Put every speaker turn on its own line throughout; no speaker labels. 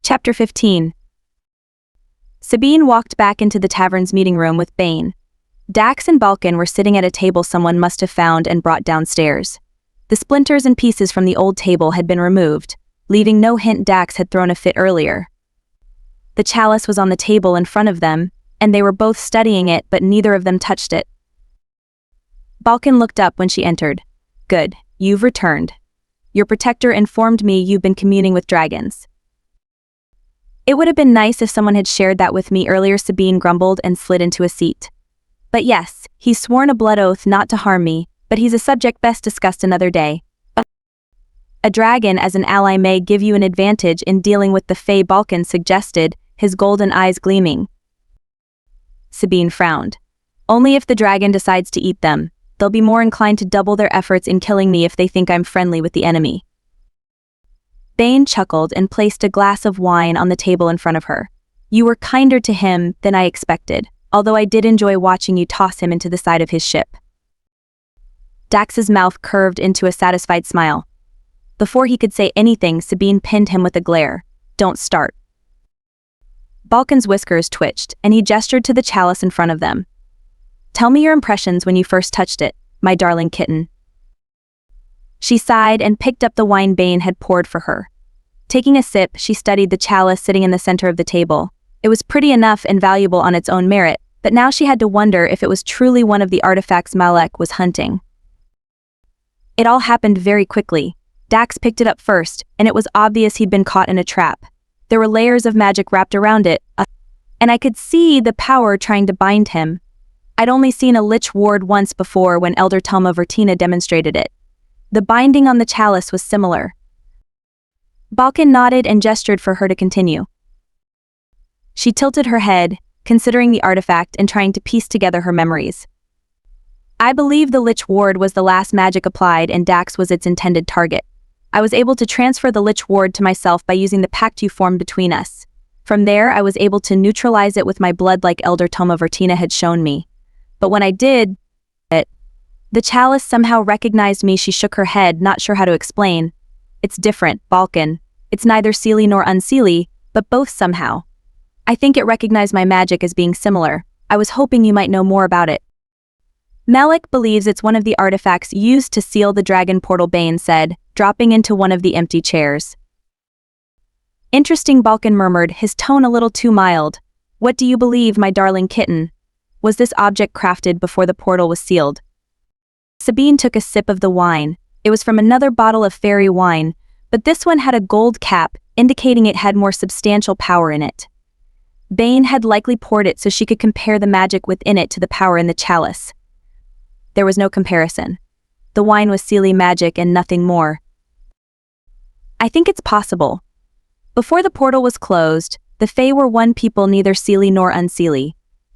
Chapter 15. Sabine walked back into the tavern's meeting room with Bane. Dax and Balkan were sitting at a table someone must have found and brought downstairs. The splinters and pieces from the old table had been removed, leaving no hint Dax had thrown a fit earlier. The chalice was on the table in front of them, and they were both studying it, but neither of them touched it. Balkan looked up when she entered. "Good, you've returned. Your protector informed me you've been communing with dragons." "It would have been nice if someone had shared that with me earlier," Sabine grumbled and slid into a seat. "But yes, he's sworn a blood oath not to harm me, but he's a subject best discussed another day. A dragon as an ally may give you an advantage in dealing with the Fae," Balkan suggested, his golden eyes gleaming. Sabine frowned. "Only if the dragon decides to eat them. They'll be more inclined to double their efforts in killing me if they think I'm friendly with the enemy." Bane chuckled and placed a glass of wine on the table in front of her. "You were kinder to him than I expected, although I did enjoy watching you toss him into the side of his ship." Dax's mouth curved into a satisfied smile. Before he could say anything, Sabine pinned him with a glare. "Don't start." Balkan's whiskers twitched, and he gestured to the chalice in front of them. "Tell me your impressions when you first touched it, my darling kitten." She sighed and picked up the wine Bane had poured for her. Taking a sip, she studied the chalice sitting in the center of the table. It was pretty enough and valuable on its own merit, but now she had to wonder if it was truly one of the artifacts Malek was hunting. It all happened very quickly. Dax picked it up first, and it was obvious he'd been caught in a trap. There were layers of magic wrapped around it, and I could see the power trying to bind him. I'd only seen a lich ward once before when Elder Toma Vertina demonstrated it. The binding on the chalice was similar. Balkan nodded and gestured for her to continue. She tilted her head, considering the artifact and trying to piece together her memories. "I believe the lich ward was the last magic applied and Dax was its intended target. I was able to transfer the lich ward to myself by using the pact you formed between us. From there, I was able to neutralize it with my blood like Elder Toma Vertina had shown me. But when I did it, the chalice somehow recognized me." She shook her head, not sure how to explain. "It's different, Balkan. It's neither seelie nor unseelie, but both somehow. I think it recognized my magic as being similar. I was hoping you might know more about it." "Malek believes it's one of the artifacts used to seal the dragon portal," Bane said, dropping into one of the empty chairs. "Interesting," Balkan murmured, his tone a little too mild. "What do you believe, my darling kitten? Was this object crafted before the portal was sealed?" Sabine took a sip of the wine. It was from another bottle of fairy wine, but this one had a gold cap, indicating it had more substantial power in it. Bane had likely poured it so she could compare the magic within it to the power in the chalice. There was no comparison. The wine was seelie magic and nothing more. "I think it's possible. Before the portal was closed, the Fae were one people, neither seelie nor unseelie.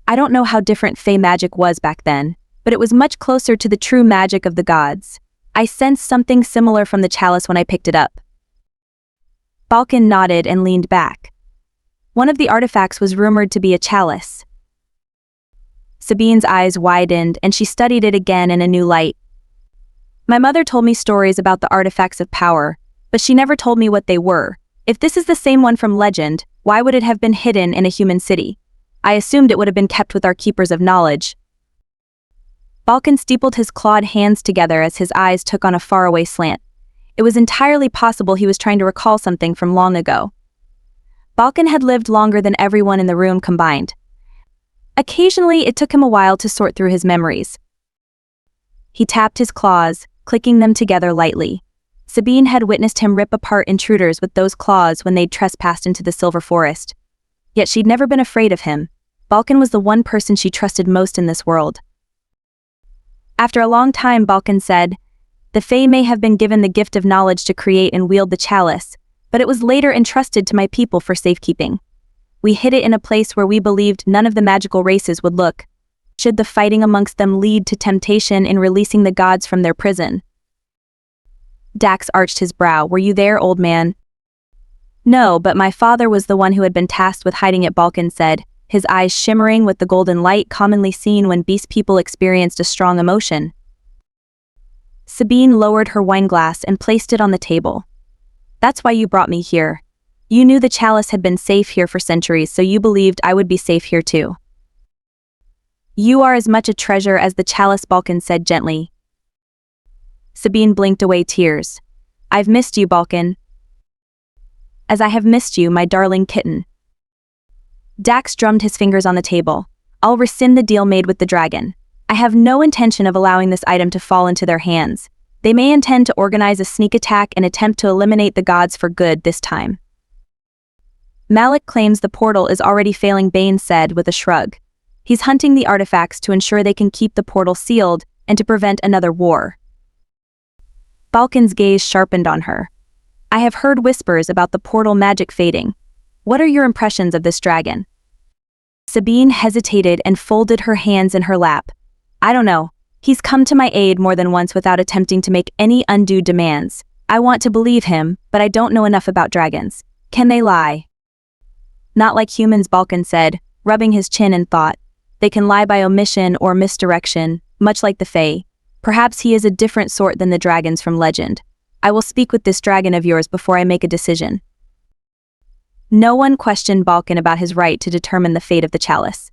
I don't know how different Fae magic was back then, but it was much closer to the true magic of the gods. I sensed something similar from the chalice when I picked it up." Balkan nodded and leaned back. "One of the artifacts was rumored to be a chalice." Sabine's eyes widened and she studied it again in a new light. "My mother told me stories about the artifacts of power, but she never told me what they were. If this is the same one from legend, why would it have been hidden in a human city? I assumed it would have been kept with our keepers of knowledge." Balkan steepled his clawed hands together as his eyes took on a faraway slant. It was entirely possible he was trying to recall something from long ago. Balkan had lived longer than everyone in the room combined. Occasionally, it took him a while to sort through his memories. He tapped his claws, clicking them together lightly. Sabine had witnessed him rip apart intruders with those claws when they'd trespassed into the Silver Forest. Yet she'd never been afraid of him. Balkan was the one person she trusted most in this world. After a long time, Balkan said, "The Fae may have been given the gift of knowledge to create and wield the chalice, but it was later entrusted to my people for safekeeping. We hid it in a place where we believed none of the magical races would look. Should the fighting amongst them lead to temptation in releasing the gods from their prison?" Dax arched his brow. "Were you there, old man?" "No, but my father was the one who had been tasked with hiding it," Balkan said, his eyes shimmering with the golden light commonly seen when beast people experienced a strong emotion. Sabine lowered her wineglass and placed it on the table. "That's why you brought me here. You knew the chalice had been safe here for centuries, so you believed I would be safe here too. You are as much a treasure as the chalice, Balkan said gently. Sabine blinked away tears. I've missed you, Balkan. As I have missed you, my darling kitten. Dax drummed his fingers on the table. I'll rescind the deal made with the dragon. I have no intention of allowing this item to fall into their hands. They may intend to organize a sneak attack and attempt to eliminate the gods for good this time. Malik claims the portal is already failing, Bane said with a shrug. He's hunting the artifacts to ensure they can keep the portal sealed and to prevent another war. Balkan's gaze sharpened on her. I have heard whispers about the portal magic fading. What are your impressions of this dragon? Sabine hesitated and folded her hands in her lap. I don't know. He's come to my aid more than once without attempting to make any undue demands. I want to believe him, but I don't know enough about dragons. Can they lie? Not like humans, Balkan said, rubbing his chin in thought. They can lie by omission or misdirection, much like the Fae. Perhaps he is a different sort than the dragons from legend. I will speak with this dragon of yours before I make a decision. No one questioned Balkan about his right to determine the fate of the chalice.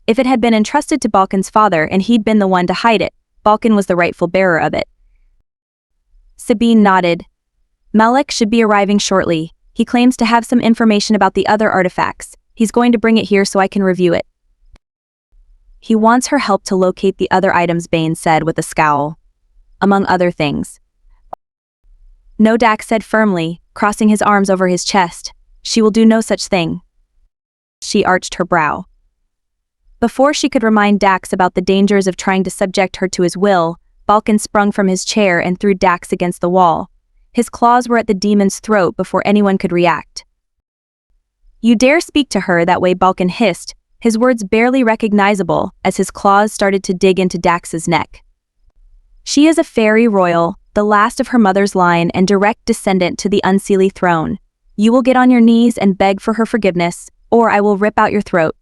If it had been entrusted to Balkan's father and he'd been the one to hide it, Balkan was the rightful bearer of it. Sabine nodded. Malik should be arriving shortly. He claims to have some information about the other artifacts. He's going to bring it here so I can review it. He wants her help to locate the other items, Bane said with a scowl. Among other things. No, Dax said firmly, crossing his arms over his chest. She will do no such thing. She arched her brow. Before she could remind Dax about the dangers of trying to subject her to his will, Balkan sprung from his chair and threw Dax against the wall. His claws were at the demon's throat before anyone could react. You dare speak to her that way, Balkan hissed, his words barely recognizable as his claws started to dig into Dax's neck. She is a fairy royal, the last of her mother's line and direct descendant to the Unseelie throne. You will get on your knees and beg for her forgiveness, or I will rip out your throat.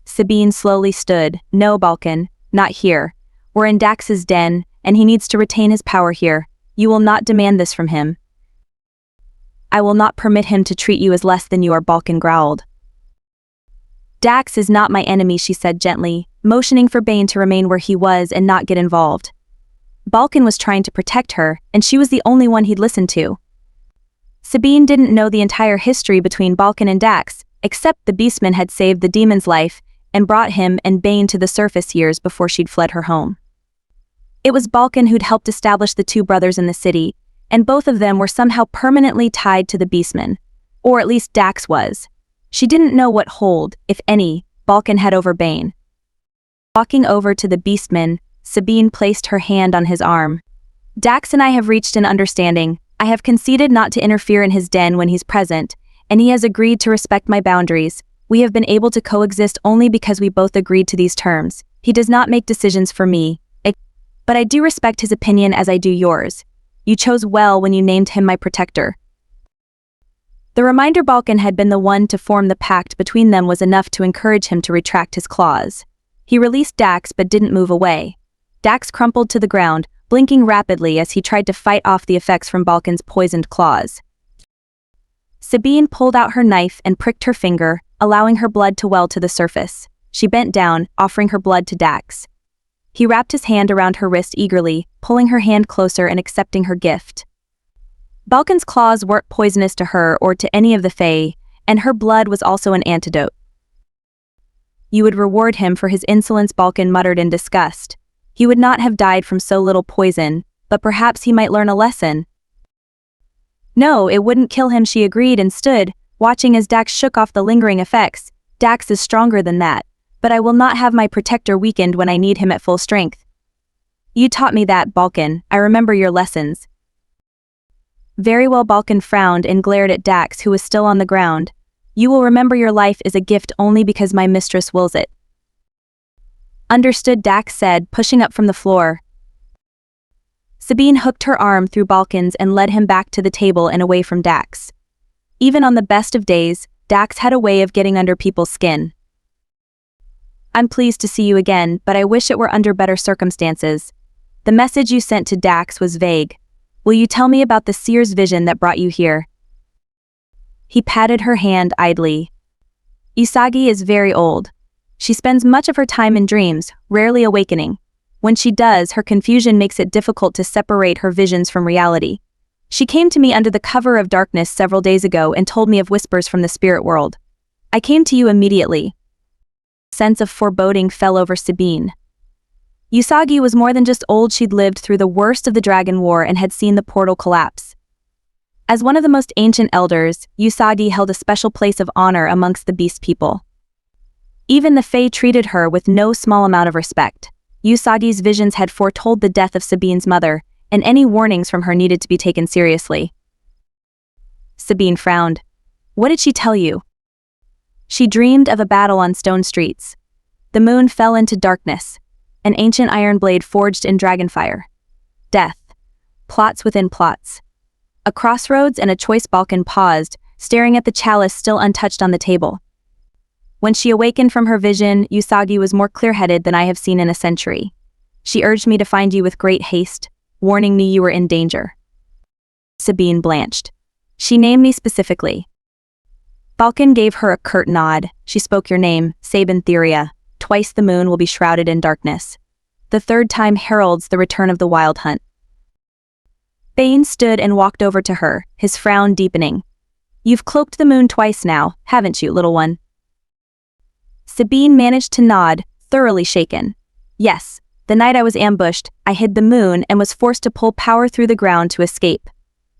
Sabine slowly stood. No, Balkan, not here. We're in Dax's den, and he needs to retain his power here. You will not demand this from him. I will not permit him to treat you as less than you are, Balkan growled. Dax is not my enemy, she said gently, motioning for Bane to remain where he was and not get involved. Balkan was trying to protect her, and she was the only one he'd listen to. Sabine didn't know the entire history between Balkan and Dax, except the beastman had saved the demon's life and brought him and Bane to the surface years before she'd fled her home. It was Balkan who'd helped establish the two brothers in the city, and both of them were somehow permanently tied to the beastman, or at least Dax was. She didn't know what hold, if any, Balkan had over Bane. Walking over to the beastman, Sabine placed her hand on his arm. Dax and I have reached an understanding. I have conceded not to interfere in his den when he's present, and he has agreed to respect my boundaries. We have been able to coexist only because we both agreed to these terms. He does not make decisions for me, but I do respect his opinion as I do yours. You chose well when you named him my protector. The reminder Balkan had been the one to form the pact between them was enough to encourage him to retract his claws. He released Dax but didn't move away. Dax crumpled to the ground, blinking rapidly as he tried to fight off the effects from Balkan's poisoned claws. Sabine pulled out her knife and pricked her finger, allowing her blood to well to the surface. She bent down, offering her blood to Dax. He wrapped his hand around her wrist eagerly, pulling her hand closer and accepting her gift. Balkan's claws weren't poisonous to her or to any of the Fae, and her blood was also an antidote. You would reward him for his insolence, Balkan muttered in disgust. He would not have died from so little poison, but perhaps he might learn a lesson. No, it wouldn't kill him, she agreed and stood, watching as Dax shook off the lingering effects. Dax is stronger than that, but I will not have my protector weakened when I need him at full strength. You taught me that, Balkan. I remember your lessons. Very well, Balkan frowned and glared at Dax, who was still on the ground. You will remember your life is a gift only because my mistress wills it. Understood, Dax said, pushing up from the floor. Sabine hooked her arm through Balkan's and led him back to the table and away from Dax. Even on the best of days, Dax had a way of getting under people's skin. I'm pleased to see you again, but I wish it were under better circumstances. The message you sent to Dax was vague. Will you tell me about the seer's vision that brought you here? He patted her hand idly. Usagi is very old. She spends much of her time in dreams, rarely awakening. When she does, her confusion makes it difficult to separate her visions from reality. She came to me under the cover of darkness several days ago and told me of whispers from the spirit world. I came to you immediately. A sense of foreboding fell over Sabine. Usagi was more than just old. She'd lived through the worst of the Dragon War and had seen the portal collapse. As one of the most ancient elders, Usagi held a special place of honor amongst the beast people. Even the Fae treated her with no small amount of respect. Usagi's visions had foretold the death of Sabine's mother, and any warnings from her needed to be taken seriously. Sabine frowned. What did she tell you? She dreamed of a battle on stone streets. The moon fell into darkness. An ancient iron blade forged in dragonfire. Death. Plots within plots. A crossroads and a choice Balkan paused, staring at the chalice still untouched on the table. When she awakened from her vision, Usagi was more clear-headed than I have seen in a century. She urged me to find you with great haste, warning me you were in danger. Sabine blanched. She named me specifically. Balkan gave her a curt nod. She spoke your name, Sabine Theria. Twice the moon will be shrouded in darkness. The third time heralds the return of the wild hunt. Bane stood and walked over to her, his frown deepening. You've cloaked the moon twice now, haven't you, little one? Sabine managed to nod, thoroughly shaken. Yes, the night I was ambushed, I hid the moon and was forced to pull power through the ground to escape.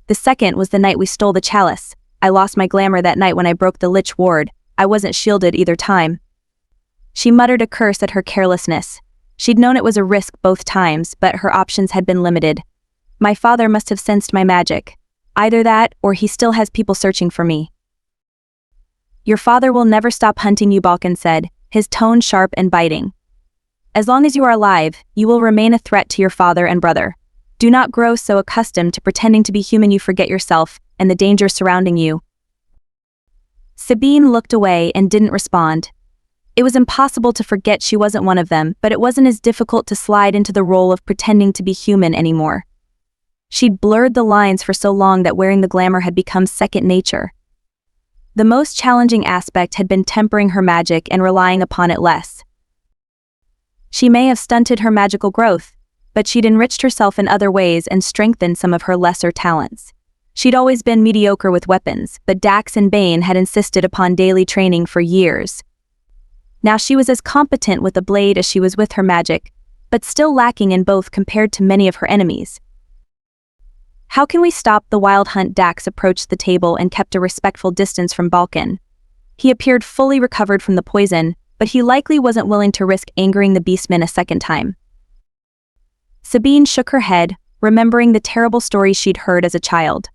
The second was the night we stole the chalice. I lost my glamour that night when I broke the lich ward. I wasn't shielded either time. She muttered a curse at her carelessness. She'd known it was a risk both times, but her options had been limited. My father must have sensed my magic. Either that, or he still has people searching for me. Your father will never stop hunting you, Balkan said, his tone sharp and biting. As long as you are alive, you will remain a threat to your father and brother. Do not grow so accustomed to pretending to be human you forget yourself and the danger surrounding you. Sabine looked away and didn't respond. It was impossible to forget she wasn't one of them, but it wasn't as difficult to slide into the role of pretending to be human anymore. She'd blurred the lines for so long that wearing the glamour had become second nature. The most challenging aspect had been tempering her magic and relying upon it less. She may have stunted her magical growth, but she'd enriched herself in other ways and strengthened some of her lesser talents. She'd always been mediocre with weapons, but Dax and Bane had insisted upon daily training for years. Now she was as competent with a blade as she was with her magic, but still lacking in both compared to many of her enemies. How can we stop the wild hunt? Dax approached the table and kept a respectful distance from Balkan. He appeared fully recovered from the poison, but he likely wasn't willing to risk angering the beastmen a second time. Sabine shook her head, remembering the terrible stories she'd heard as a child.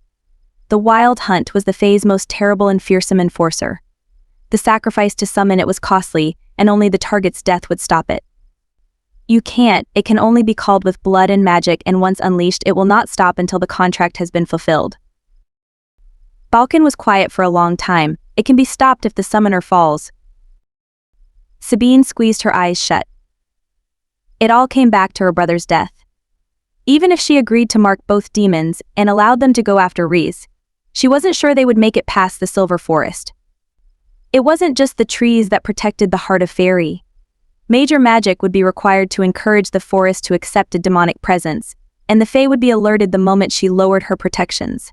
The wild hunt was the Fae's most terrible and fearsome enforcer. The sacrifice to summon it was costly, and only the target's death would stop it. You can't, it can only be called with blood and magic, and once unleashed it will not stop until the contract has been fulfilled. Balkan was quiet for a long time. It can be stopped if the summoner falls. Sabine squeezed her eyes shut. It all came back to her brother's death. Even if she agreed to mark both demons and allowed them to go after Reese, she wasn't sure they would make it past the Silver Forest. It wasn't just the trees that protected the heart of Fairy. Major magic would be required to encourage the forest to accept a demonic presence, and the Fae would be alerted the moment she lowered her protections.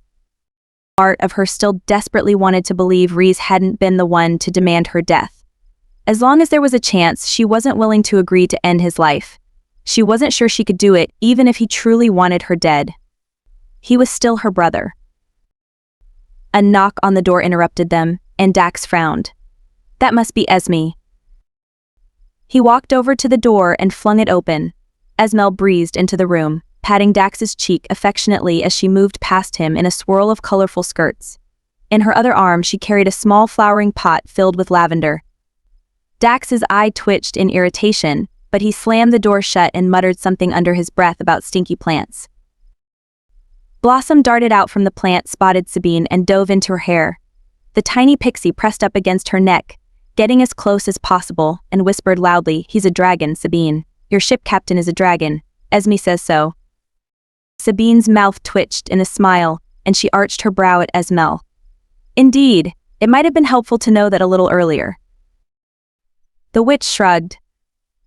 Part of her still desperately wanted to believe Reese hadn't been the one to demand her death. As long as there was a chance, she wasn't willing to agree to end his life. She wasn't sure she could do it, even if he truly wanted her dead. He was still her brother. A knock on the door interrupted them, and Dax frowned. That must be Esme. He walked over to the door and flung it open. Esmel breezed into the room, patting Dax's cheek affectionately as she moved past him in a swirl of colorful skirts. In her other arm she carried a small flowering pot filled with lavender. Dax's eye twitched in irritation, but he slammed the door shut and muttered something under his breath about stinky plants. Blossom darted out from the plant, spotted Sabine, and dove into her hair. The tiny pixie pressed up against her neck, getting as close as possible, and whispered loudly, "He's a dragon, Sabine. Your ship captain is a dragon. Esme says so." Sabine's mouth twitched in a smile, and she arched her brow at Esmel. Indeed, it might have been helpful to know that a little earlier. The witch shrugged.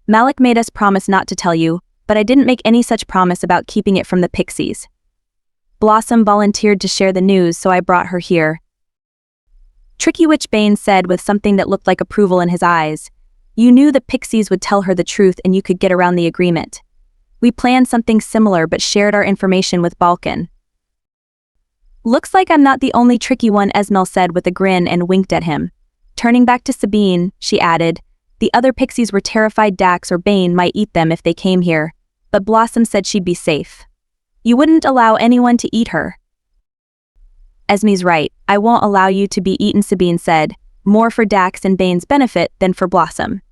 Malik made us promise not to tell you, but I didn't make any such promise about keeping it from the pixies. Blossom volunteered to share the news, so I brought her here. Tricky Witch Bane said with something that looked like approval in his eyes. You knew the pixies would tell her the truth and you could get around the agreement. We planned something similar but shared our information with Balkan. Looks like I'm not the only tricky one, Esmel said with a grin and winked at him. Turning back to Sabine, she added, the other pixies were terrified Dax or Bane might eat them if they came here, but Blossom said she'd be safe. You wouldn't allow anyone to eat her. Esme's right, I won't allow you to be eaten, Sabine said, more for Dax and Bane's benefit than for Blossom.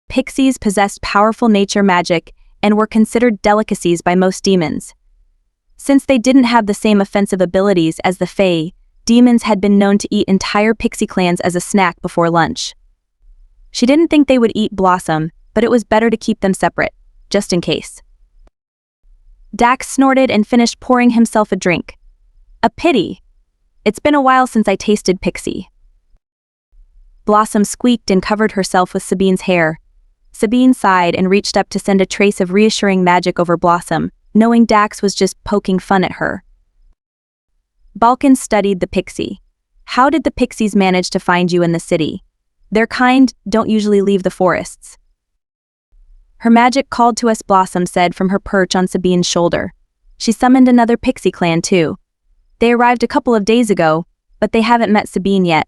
Pixies possessed powerful nature magic and were considered delicacies by most demons. Since they didn't have the same offensive abilities as the Fae, demons had been known to eat entire pixie clans as a snack before lunch. She didn't think they would eat Blossom, but it was better to keep them separate, just in case. Dax snorted and finished pouring himself a drink. A pity. It's been a while since I tasted pixie. Blossom squeaked and covered herself with Sabine's hair. Sabine sighed and reached up to send a trace of reassuring magic over Blossom, knowing Dax was just poking fun at her. Balkan studied the pixie. How did the pixies manage to find you in the city? Their kind don't usually leave the forests. Her magic called to us, Blossom said from her perch on Sabine's shoulder. She summoned another pixie clan too. They arrived a couple of days ago, but they haven't met Sabine yet.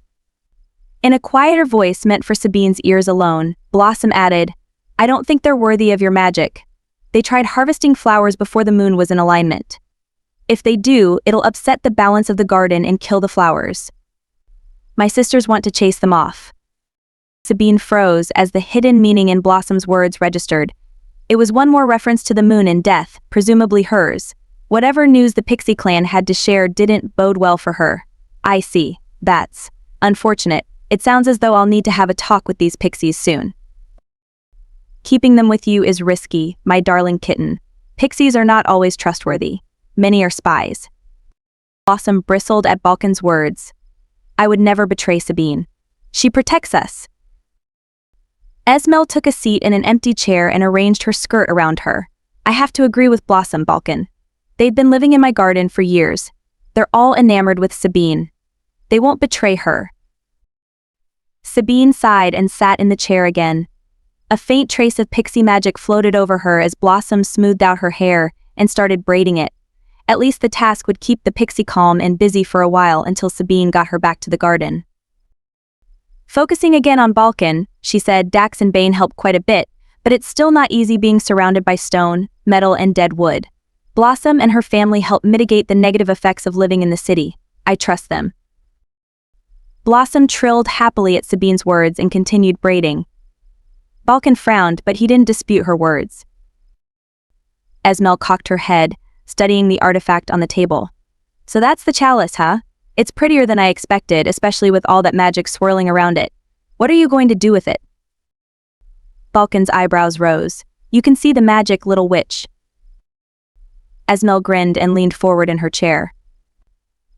In a quieter voice meant for Sabine's ears alone, Blossom added, I don't think they're worthy of your magic. They tried harvesting flowers before the moon was in alignment. If they do, it'll upset the balance of the garden and kill the flowers. My sisters want to chase them off. Sabine froze as the hidden meaning in Blossom's words registered. It was one more reference to the moon and death, presumably hers. Whatever news the Pixie clan had to share didn't bode well for her. I see. That's unfortunate. It sounds as though I'll need to have a talk with these pixies soon. Keeping them with you is risky, my darling kitten. Pixies are not always trustworthy. Many are spies. Blossom bristled at Balkan's words. I would never betray Sabine. She protects us. Esmel took a seat in an empty chair and arranged her skirt around her. I have to agree with Blossom, Balkan. They've been living in my garden for years. They're all enamored with Sabine. They won't betray her. Sabine sighed and sat in the chair again. A faint trace of pixie magic floated over her as Blossom smoothed out her hair and started braiding it. At least the task would keep the pixie calm and busy for a while until Sabine got her back to the garden. Focusing again on Balkan, she said Dax and Bane help quite a bit, but it's still not easy being surrounded by stone, metal, and dead wood. Blossom and her family help mitigate the negative effects of living in the city. I trust them. Blossom trilled happily at Sabine's words and continued braiding. Balkan frowned, but he didn't dispute her words. Esmel cocked her head, studying the artifact on the table. So that's the chalice, huh? It's prettier than I expected, especially with all that magic swirling around it. What are you going to do with it? Balkan's eyebrows rose. You can see the magic, little witch. Esmel grinned and leaned forward in her chair.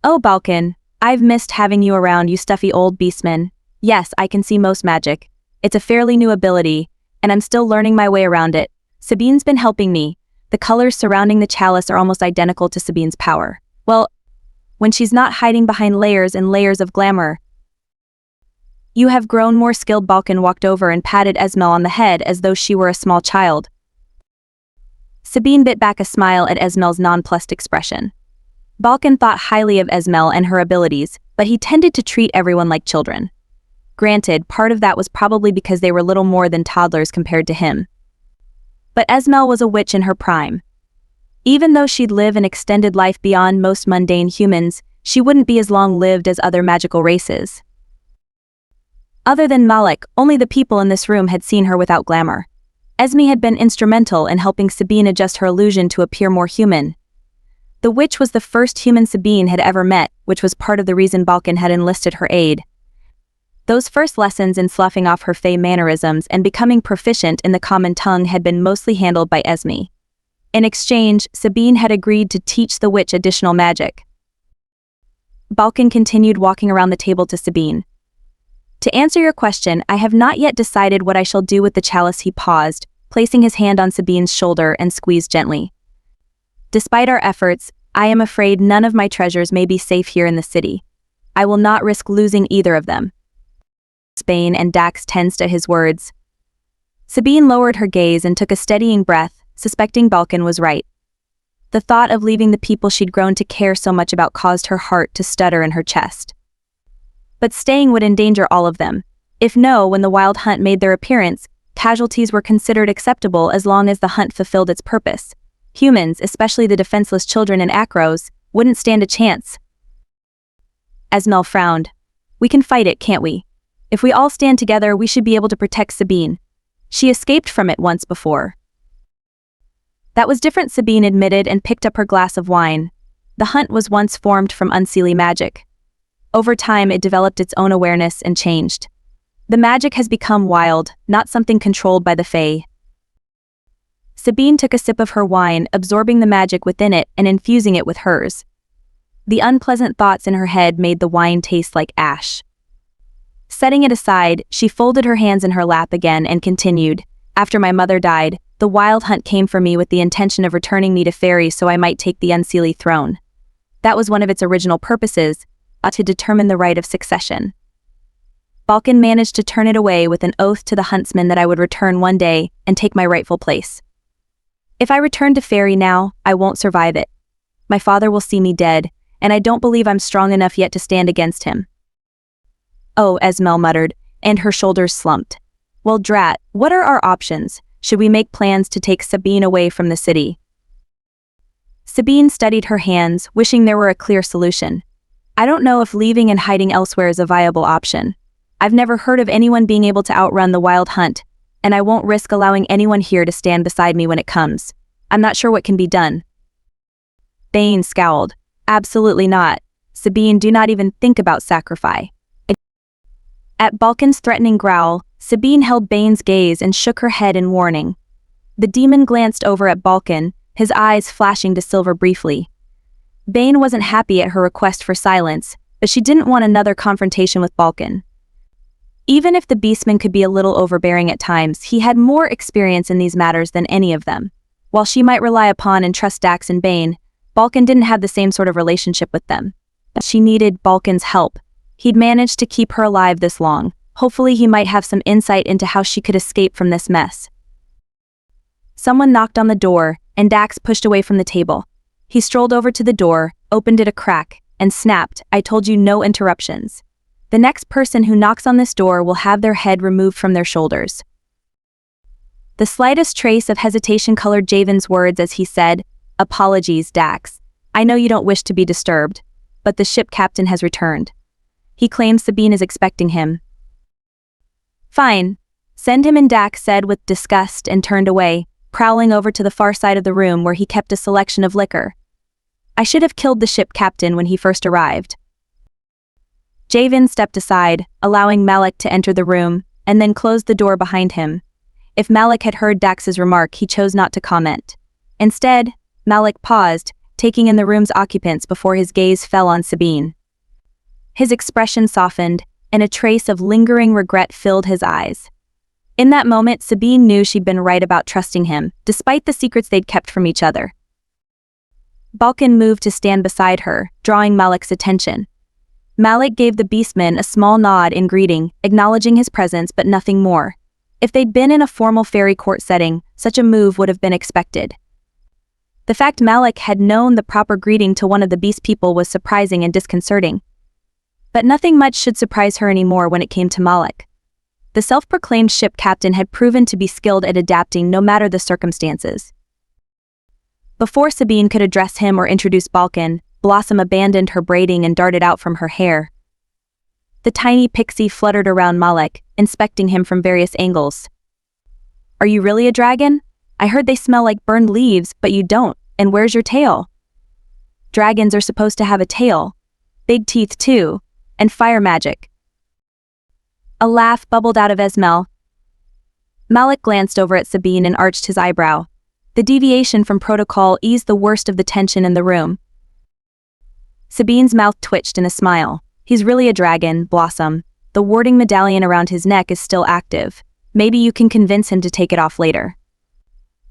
Oh, Balkan, I've missed having you around, you stuffy old beastman. Yes, I can see most magic. It's a fairly new ability, and I'm still learning my way around it. Sabine's been helping me. The colors surrounding the chalice are almost identical to Sabine's power. Well, when she's not hiding behind layers and layers of glamour. You have grown more skilled. Balkan walked over and patted Esmel on the head as though she were a small child. Sabine bit back a smile at Esmel's nonplussed expression. Balkan thought highly of Esmel and her abilities, but he tended to treat everyone like children. Granted, part of that was probably because they were little more than toddlers compared to him. But Esmel was a witch in her prime. Even though she'd live an extended life beyond most mundane humans, she wouldn't be as long-lived as other magical races. Other than Malik, only the people in this room had seen her without glamour. Esme had been instrumental in helping Sabine adjust her illusion to appear more human. The witch was the first human Sabine had ever met, which was part of the reason Balkan had enlisted her aid. Those first lessons in sloughing off her Fae mannerisms and becoming proficient in the common tongue had been mostly handled by Esme. In exchange, Sabine had agreed to teach the witch additional magic. Balkan continued walking around the table to Sabine. To answer your question, I have not yet decided what I shall do with the chalice. He paused, placing his hand on Sabine's shoulder and squeezed gently. Despite our efforts, I am afraid none of my treasures may be safe here in the city. I will not risk losing either of them. Bane and Dax tensed at his words. Sabine lowered her gaze and took a steadying breath, suspecting Balkan was right. The thought of leaving the people she'd grown to care so much about caused her heart to stutter in her chest. But staying would endanger all of them. If no, when the wild hunt made their appearance, casualties were considered acceptable as long as the hunt fulfilled its purpose. Humans, especially the defenseless children and acros, wouldn't stand a chance. Esmel frowned. We can fight it, can't we? If we all stand together, we should be able to protect Sabine. She escaped from it once before. That was different, Sabine admitted and picked up her glass of wine. The hunt was once formed from unseelie magic. Over time, it developed its own awareness and changed. The magic has become wild, not something controlled by the Fae. Sabine took a sip of her wine, absorbing the magic within it and infusing it with hers. The unpleasant thoughts in her head made the wine taste like ash. Setting it aside, she folded her hands in her lap again and continued, After my mother died, the wild hunt came for me with the intention of returning me to fairy so I might take the unseelie throne. That was one of its original purposes, to determine the right of succession. Balkan managed to turn it away with an oath to the huntsman that I would return one day and take my rightful place. If I return to fairy now, I won't survive it. My father will see me dead, and I don't believe I'm strong enough yet to stand against him. Oh, Esmel muttered, and her shoulders slumped. Well, drat, what are our options? Should we make plans to take Sabine away from the city? Sabine studied her hands, wishing there were a clear solution. I don't know if leaving and hiding elsewhere is a viable option. I've never heard of anyone being able to outrun the wild hunt, and I won't risk allowing anyone here to stand beside me when it comes. I'm not sure what can be done. Bane scowled. Absolutely not. Sabine, do not even think about sacrifice. At Balkan's threatening growl, Sabine held Bane's gaze and shook her head in warning. The demon glanced over at Balkan, his eyes flashing to silver briefly. Bane wasn't happy at her request for silence, but she didn't want another confrontation with Balkan. Even if the beastman could be a little overbearing at times, he had more experience in these matters than any of them. While she might rely upon and trust Dax and Bane, Balkan didn't have the same sort of relationship with them. She needed Balkan's help. He'd managed to keep her alive this long. Hopefully he might have some insight into how she could escape from this mess. Someone knocked on the door, and Dax pushed away from the table. He strolled over to the door, opened it a crack, and snapped, I told you no interruptions. The next person who knocks on this door will have their head removed from their shoulders. The slightest trace of hesitation colored Javen's words as he said, Apologies, Dax. I know you don't wish to be disturbed, but the ship captain has returned. He claims Sabine is expecting him. Fine. Send him in, Dax said with disgust and turned away, prowling over to the far side of the room where he kept a selection of liquor. I should have killed the ship captain when he first arrived. Javen stepped aside, allowing Malik to enter the room, and then closed the door behind him. If Malik had heard Dax's remark, he chose not to comment. Instead, Malik paused, taking in the room's occupants before his gaze fell on Sabine. His expression softened, and a trace of lingering regret filled his eyes. In that moment, Sabine knew she'd been right about trusting him, despite the secrets they'd kept from each other. Balkan moved to stand beside her, drawing Malik's attention. Malik gave the beastman a small nod in greeting, acknowledging his presence but nothing more. If they'd been in a formal fairy court setting, such a move would have been expected. The fact Malik had known the proper greeting to one of the beast people was surprising and disconcerting. But nothing much should surprise her anymore when it came to Malik. The self-proclaimed ship captain had proven to be skilled at adapting no matter the circumstances. Before Sabine could address him or introduce Balkan, Blossom abandoned her braiding and darted out from her hair. The tiny pixie fluttered around Malik, inspecting him from various angles. Are you really a dragon? I heard they smell like burned leaves, but you don't, and where's your tail? Dragons are supposed to have a tail. Big teeth too, and fire magic. A laugh bubbled out of Esmel. Malik glanced over at Sabine and arched his eyebrow. The deviation from protocol eased the worst of the tension in the room. Sabine's mouth twitched in a smile. He's really a dragon, Blossom. The warding medallion around his neck is still active. Maybe you can convince him to take it off later.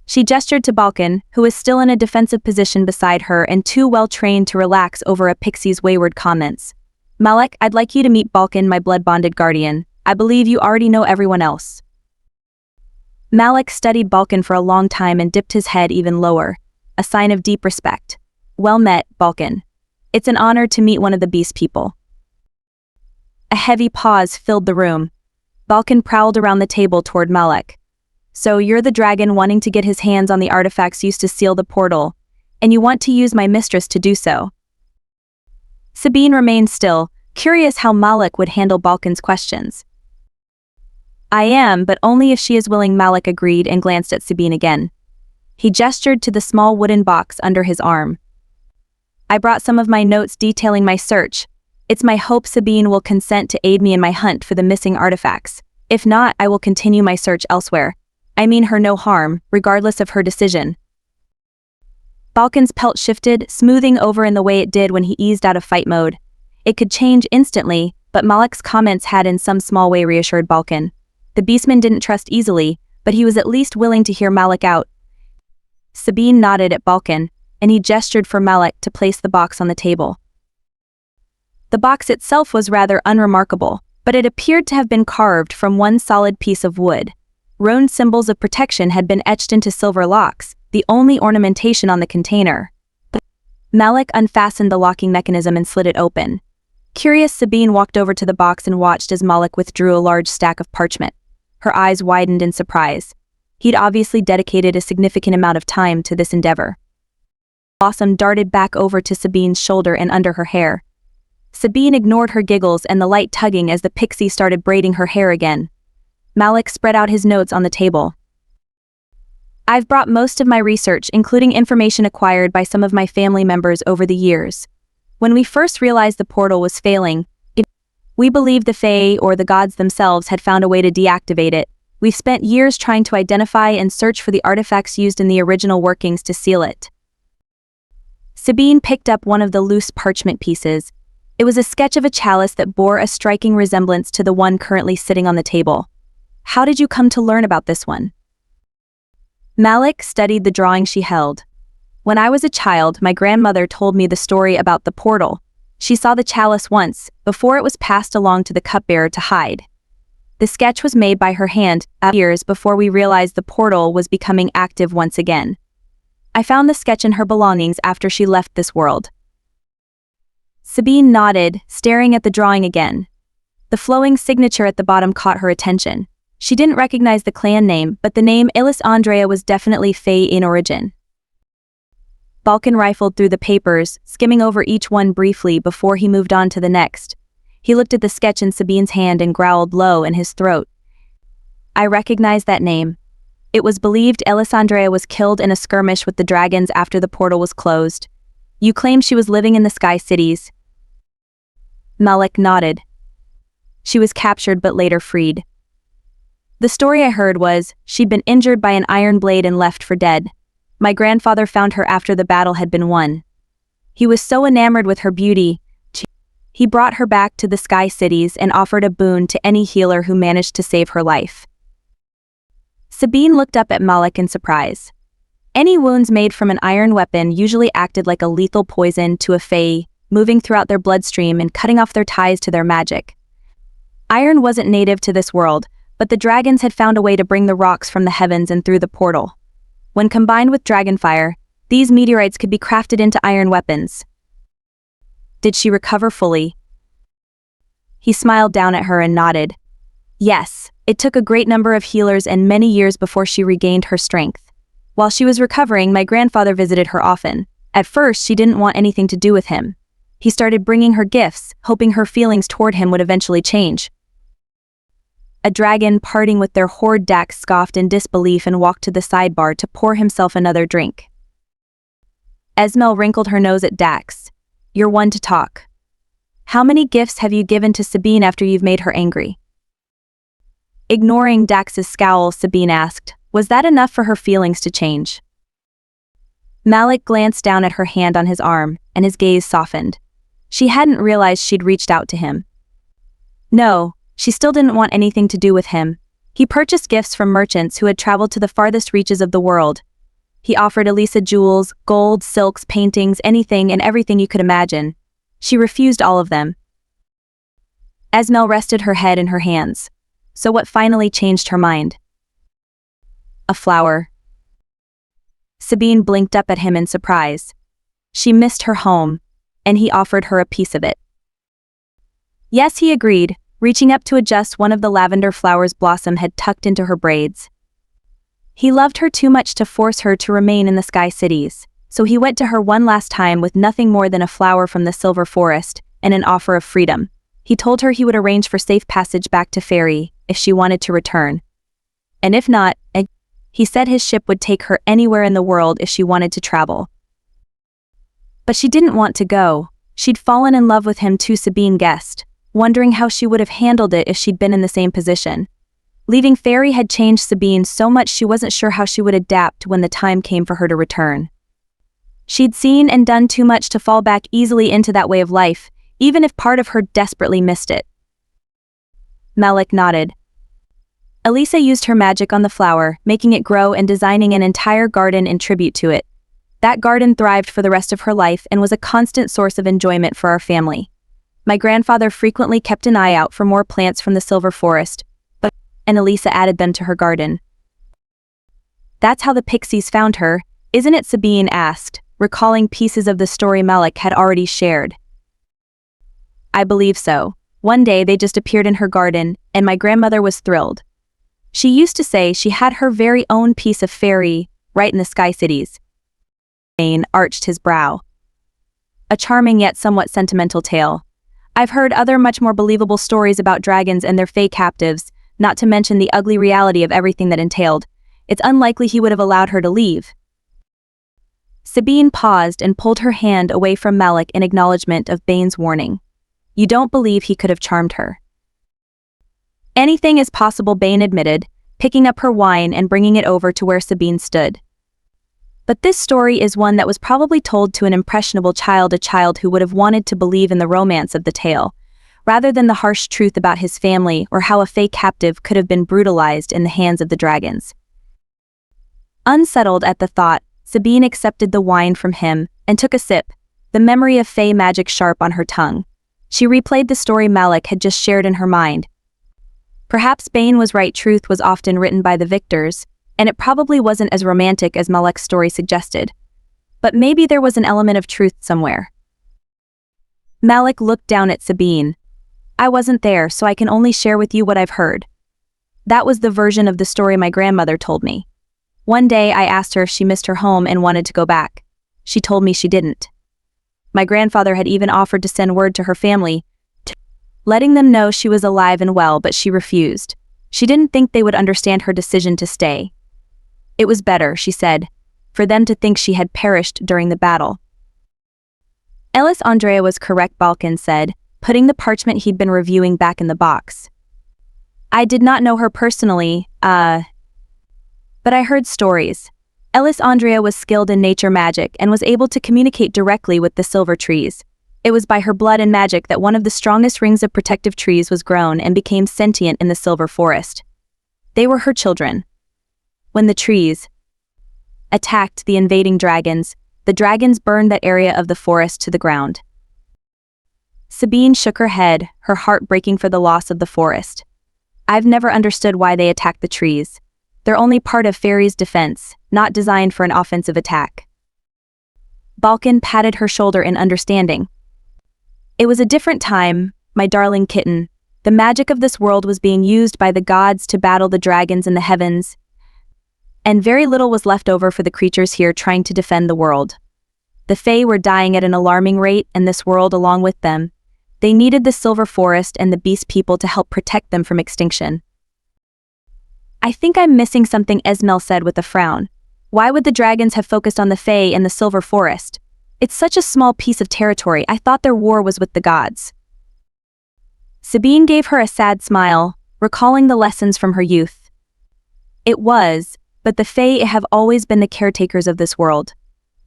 She gestured to Balkan, who was still in a defensive position beside her and too well trained to relax over a pixie's wayward comments. Malek, I'd like you to meet Balkan, my blood-bonded guardian. I believe you already know everyone else. Malek studied Balkan for a long time and dipped his head even lower, a sign of deep respect. Well met, Balkan. It's an honor to meet one of the beast people. A heavy pause filled the room. Balkan prowled around the table toward Malek. So you're the dragon wanting to get his hands on the artifacts used to seal the portal, and you want to use my mistress to do so. Sabine remained still, curious how Malek would handle Balkan's questions. I am, but only if she is willing, Malek agreed and glanced at Sabine again. He gestured to the small wooden box under his arm. I brought some of my notes detailing my search. It's my hope Sabine will consent to aid me in my hunt for the missing artifacts. If not, I will continue my search elsewhere. I mean her no harm, regardless of her decision. Balkan's pelt shifted, smoothing over in the way it did when he eased out of fight mode. It could change instantly, but Malek's comments had in some small way reassured Balkan. The beastman didn't trust easily, but he was at least willing to hear Malek out. Sabine nodded at Balkan, and he gestured for Malek to place the box on the table. The box itself was rather unremarkable, but it appeared to have been carved from one solid piece of wood. Rune symbols of protection had been etched into silver locks, the only ornamentation on the container. Malek unfastened the locking mechanism and slid it open. Curious, Sabine walked over to the box and watched as Malek withdrew a large stack of parchment. Her eyes widened in surprise. He'd obviously dedicated a significant amount of time to this endeavor. Blossom darted back over to Sabine's shoulder and under her hair. Sabine ignored her giggles and the light tugging as the pixie started braiding her hair again. Malek spread out his notes on the table. I've brought most of my research, including information acquired by some of my family members over the years. When we first realized the portal was failing, we believed the Fae or the gods themselves had found a way to deactivate it. We've spent years trying to identify and search for the artifacts used in the original workings to seal it. Sabine picked up one of the loose parchment pieces. It was a sketch of a chalice that bore a striking resemblance to the one currently sitting on the table. How did you come to learn about this one? Malek studied the drawing she held. When I was a child, my grandmother told me the story about the portal. She saw the chalice once, before it was passed along to the cupbearer to hide. The sketch was made by her hand, years before we realized the portal was becoming active once again. I found the sketch in her belongings after she left this world. Sabine nodded, staring at the drawing again. The flowing signature at the bottom caught her attention. She didn't recognize the clan name, but the name Alessandria was definitely Fae in origin. Balkan rifled through the papers, skimming over each one briefly before he moved on to the next. He looked at the sketch in Sabine's hand and growled low in his throat. I recognize that name. It was believed Alessandria was killed in a skirmish with the dragons after the portal was closed. You claim she was living in the Sky Cities. Malek nodded. She was captured but later freed. The story I heard was, she'd been injured by an iron blade and left for dead. My grandfather found her after the battle had been won. He was so enamored with her beauty, he brought her back to the Sky Cities and offered a boon to any healer who managed to save her life. Sabine looked up at Malek in surprise. Any wounds made from an iron weapon usually acted like a lethal poison to a Fae, moving throughout their bloodstream and cutting off their ties to their magic. Iron wasn't native to this world, but the dragons had found a way to bring the rocks from the heavens and through the portal. When combined with dragonfire, these meteorites could be crafted into iron weapons. Did she recover fully? He smiled down at her and nodded. Yes, it took a great number of healers and many years before she regained her strength. While she was recovering, my grandfather visited her often. At first, she didn't want anything to do with him. He started bringing her gifts, hoping her feelings toward him would eventually change. A dragon parting with their horde Dax scoffed in disbelief and walked to the sidebar to pour himself another drink. Esmel wrinkled her nose at Dax. You're one to talk. How many gifts have you given to Sabine after you've made her angry? Ignoring Dax's scowl, Sabine asked, was that enough for her feelings to change? Malek glanced down at her hand on his arm, and his gaze softened. She hadn't realized she'd reached out to him. No, she still didn't want anything to do with him. He purchased gifts from merchants who had traveled to the farthest reaches of the world. He offered Elisa jewels, gold, silks, paintings, anything and everything you could imagine. She refused all of them. Esmel rested her head in her hands. So what finally changed her mind? A flower. Sabine blinked up at him in surprise. She missed her home, and he offered her a piece of it. Yes, he agreed, reaching up to adjust one of the lavender flowers Blossom had tucked into her braids. He loved her too much to force her to remain in the Sky Cities, so he went to her one last time with nothing more than a flower from the Silver Forest and an offer of freedom. He told her he would arrange for safe passage back to Fairy if she wanted to return. And if not, he said his ship would take her anywhere in the world if she wanted to travel. But she didn't want to go. She'd fallen in love with him too, Sabine guessed, wondering how she would have handled it if she'd been in the same position. Leaving Fairy had changed Sabine so much she wasn't sure how she would adapt when the time came for her to return. She'd seen and done too much to fall back easily into that way of life, even if part of her desperately missed it. Malik nodded. Elisa used her magic on the flower, making it grow and designing an entire garden in tribute to it. That garden thrived for the rest of her life and was a constant source of enjoyment for our family. My grandfather frequently kept an eye out for more plants from the Silver Forest, and Elisa added them to her garden. That's how the pixies found her, isn't it? Sabine asked, recalling pieces of the story Malik had already shared. I believe so. One day they just appeared in her garden, and my grandmother was thrilled. She used to say she had her very own piece of fairy, right in the Sky Cities. Bane arched his brow. A charming yet somewhat sentimental tale. I've heard other much more believable stories about dragons and their fae captives, not to mention the ugly reality of everything that entailed. It's unlikely he would have allowed her to leave. Sabine paused and pulled her hand away from Malik in acknowledgement of Bane's warning. You don't believe he could have charmed her? Anything is possible, Bane admitted, picking up her wine and bringing it over to where Sabine stood. But this story is one that was probably told to an impressionable child, a child who would have wanted to believe in the romance of the tale, rather than the harsh truth about his family or how a fae captive could have been brutalized in the hands of the dragons. Unsettled at the thought, Sabine accepted the wine from him and took a sip, the memory of fae magic sharp on her tongue. She replayed the story Malik had just shared in her mind. Perhaps Bane was right, truth was often written by the victors, and it probably wasn't as romantic as Malik's story suggested. But maybe there was an element of truth somewhere. Malik looked down at Sabine. I wasn't there, so I can only share with you what I've heard. That was the version of the story my grandmother told me. One day I asked her if she missed her home and wanted to go back. She told me she didn't. My grandfather had even offered to send word to her family, letting them know she was alive and well, but she refused. She didn't think they would understand her decision to stay. It was better, she said, for them to think she had perished during the battle. Ellis Andrea was correct, Balkan said, putting the parchment he'd been reviewing back in the box. I did not know her personally, but I heard stories. Ellis Andrea was skilled in nature magic and was able to communicate directly with the silver trees. It was by her blood and magic that one of the strongest rings of protective trees was grown and became sentient in the Silver Forest. They were her children. When the trees attacked the invading dragons, the dragons burned that area of the forest to the ground. Sabine shook her head, her heart breaking for the loss of the forest. I've never understood why they attacked the trees. They're only part of Fairy's defense, not designed for an offensive attack. Balkan patted her shoulder in understanding. It was a different time, my darling kitten. The magic of this world was being used by the gods to battle the dragons in the heavens, and very little was left over for the creatures here trying to defend the world. The Fae were dying at an alarming rate, and this world along with them. They needed the Silver Forest and the Beast People to help protect them from extinction. I think I'm missing something, Esmel said with a frown. Why would the dragons have focused on the Fae and the Silver Forest? It's such a small piece of territory. I thought their war was with the gods. Sabine gave her a sad smile, recalling the lessons from her youth. It was, but the Fae have always been the caretakers of this world.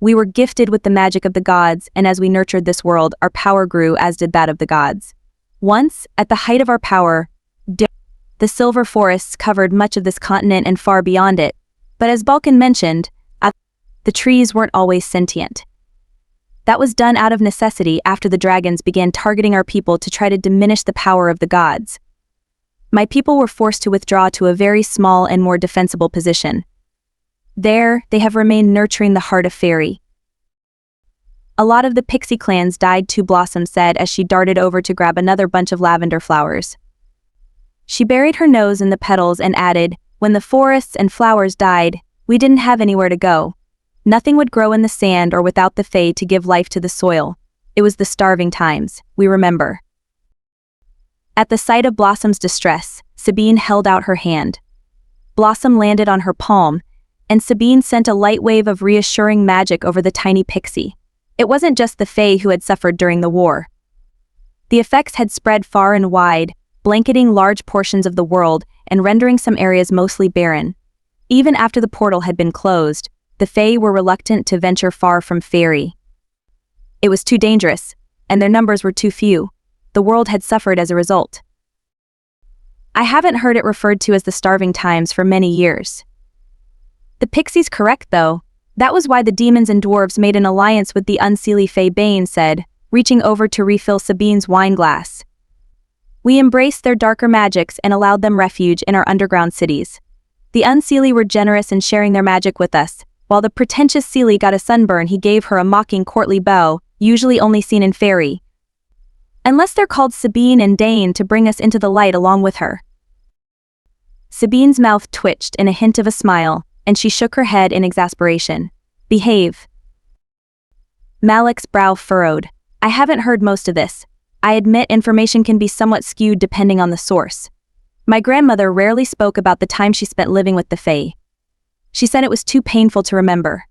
We were gifted with the magic of the gods, and as we nurtured this world, our power grew as did that of the gods. Once, at the height of our power, the silver forests covered much of this continent and far beyond it, but as Balkan mentioned, the trees weren't always sentient. That was done out of necessity after the dragons began targeting our people to try to diminish the power of the gods. My people were forced to withdraw to a very small and more defensible position. There, they have remained nurturing the heart of fairy. A lot of the pixie clans died too, Blossom said as she darted over to grab another bunch of lavender flowers. She buried her nose in the petals and added, when the forests and flowers died, we didn't have anywhere to go. Nothing would grow in the sand or without the Fae to give life to the soil. It was the starving times, we remember. At the sight of Blossom's distress, Sabine held out her hand. Blossom landed on her palm, and Sabine sent a light wave of reassuring magic over the tiny pixie. It wasn't just the Fae who had suffered during the war. The effects had spread far and wide, blanketing large portions of the world and rendering some areas mostly barren. Even after the portal had been closed, the Fae were reluctant to venture far from Fairy. It was too dangerous, and their numbers were too few. The world had suffered as a result. I haven't heard it referred to as the starving times for many years. The pixie's correct though. That was why the demons and dwarves made an alliance with the unseelie Fae, Bane said, reaching over to refill Sabine's wine glass. We embraced their darker magics and allowed them refuge in our underground cities. The unseelie were generous in sharing their magic with us. While the pretentious seelie got a sunburn, he gave her a mocking courtly bow, usually only seen in fairy. Unless they're called Sabine and Dane to bring us into the light along with her. Sabine's mouth twitched in a hint of a smile, and she shook her head in exasperation. Behave. Malik's brow furrowed. I haven't heard most of this. I admit information can be somewhat skewed depending on the source. My grandmother rarely spoke about the time she spent living with the Fae. She said it was too painful to remember.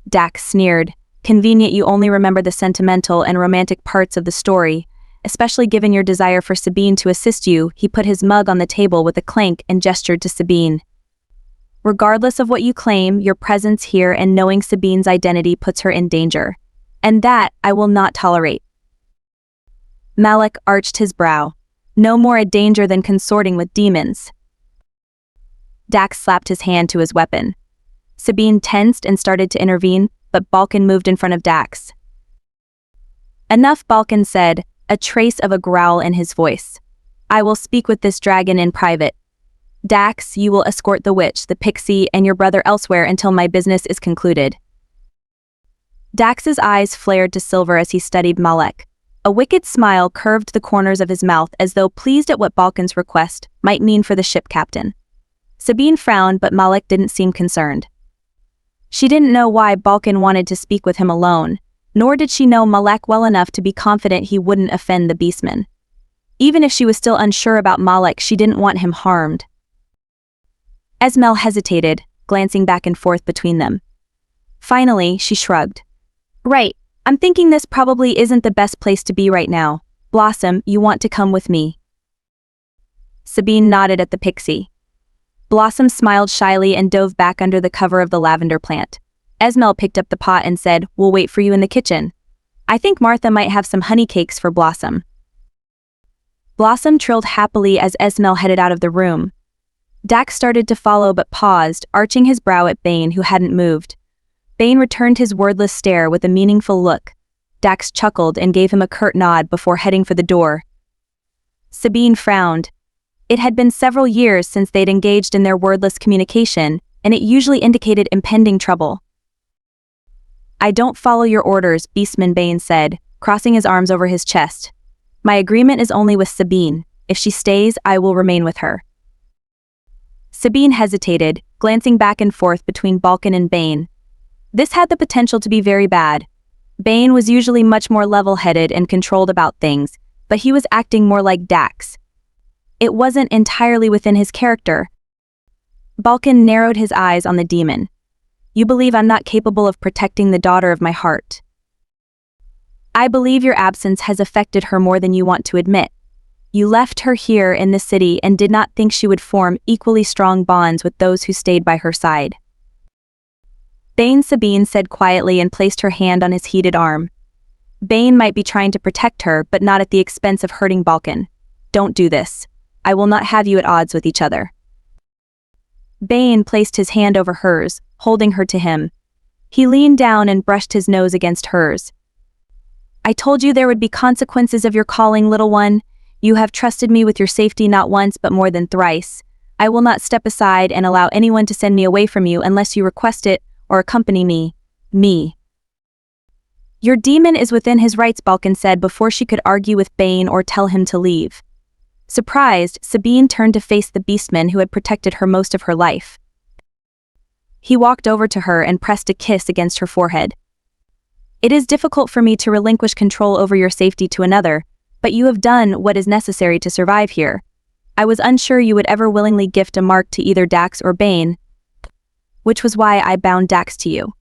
Dax sneered. Convenient you only remember the sentimental and romantic parts of the story, especially given your desire for Sabine to assist you. He put his mug on the table with a clank and gestured to Sabine. Regardless of what you claim, your presence here and knowing Sabine's identity puts her in danger. And that I will not tolerate. Malik arched his brow. No more a danger than consorting with demons. Dax slapped his hand to his weapon. Sabine tensed and started to intervene, but Balkan moved in front of Dax. Enough, Balkan said, a trace of a growl in his voice. I will speak with this dragon in private. Dax, you will escort the witch, the pixie, and your brother elsewhere until my business is concluded. Dax's eyes flared to silver as he studied Malek. A wicked smile curved the corners of his mouth as though pleased at what Balkan's request might mean for the ship captain. Sabine frowned, but Malek didn't seem concerned. She didn't know why Balkan wanted to speak with him alone, nor did she know Malek well enough to be confident he wouldn't offend the beastman. Even if she was still unsure about Malek, she didn't want him harmed. Esmel hesitated, glancing back and forth between them. Finally, she shrugged. Right, I'm thinking this probably isn't the best place to be right now. Blossom, you want to come with me? Sabine nodded at the pixie. Blossom smiled shyly and dove back under the cover of the lavender plant. Esmel picked up the pot and said, we'll wait for you in the kitchen. I think Martha might have some honey cakes for Blossom. Blossom trilled happily as Esmel headed out of the room. Dax started to follow but paused, arching his brow at Bane, who hadn't moved. Bane returned his wordless stare with a meaningful look. Dax chuckled and gave him a curt nod before heading for the door. Sabine frowned. It had been several years since they'd engaged in their wordless communication, and it usually indicated impending trouble. I don't follow your orders, Beastman Bane said, crossing his arms over his chest. My agreement is only with Sabine. If she stays, I will remain with her. Sabine hesitated, glancing back and forth between Balkan and Bane. This had the potential to be very bad. Bane was usually much more level-headed and controlled about things, but he was acting more like Dax. It wasn't entirely within his character. Balkan narrowed his eyes on the demon. You believe I'm not capable of protecting the daughter of my heart. I believe your absence has affected her more than you want to admit. You left her here in the city and did not think she would form equally strong bonds with those who stayed by her side. Bane, Sabine said quietly and placed her hand on his heated arm. Bane might be trying to protect her, but not at the expense of hurting Balkan. Don't do this. I will not have you at odds with each other. Bane placed his hand over hers, holding her to him. He leaned down and brushed his nose against hers. I told you there would be consequences of your calling, little one. You have trusted me with your safety not once but more than thrice. I will not step aside and allow anyone to send me away from you unless you request it or accompany me. Your demon is within his rights, Balkan said before she could argue with Bane or tell him to leave. Surprised, Sabine turned to face the beastman who had protected her most of her life. He walked over to her and pressed a kiss against her forehead. It is difficult for me to relinquish control over your safety to another, but you have done what is necessary to survive here. I was unsure you would ever willingly gift a mark to either Dax or Bane, which was why I bound Dax to you.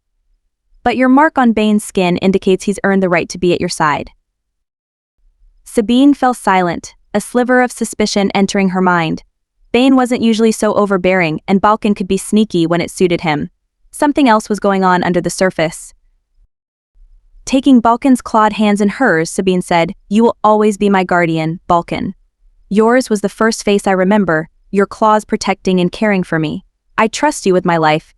But your mark on Bane's skin indicates he's earned the right to be at your side. Sabine fell silent, a sliver of suspicion entering her mind. Bane wasn't usually so overbearing, and Balkan could be sneaky when it suited him. Something else was going on under the surface. Taking Balkan's clawed hands in hers, Sabine said, "You will always be my guardian, Balkan. Yours was the first face I remember, your claws protecting and caring for me. I trust you with my life,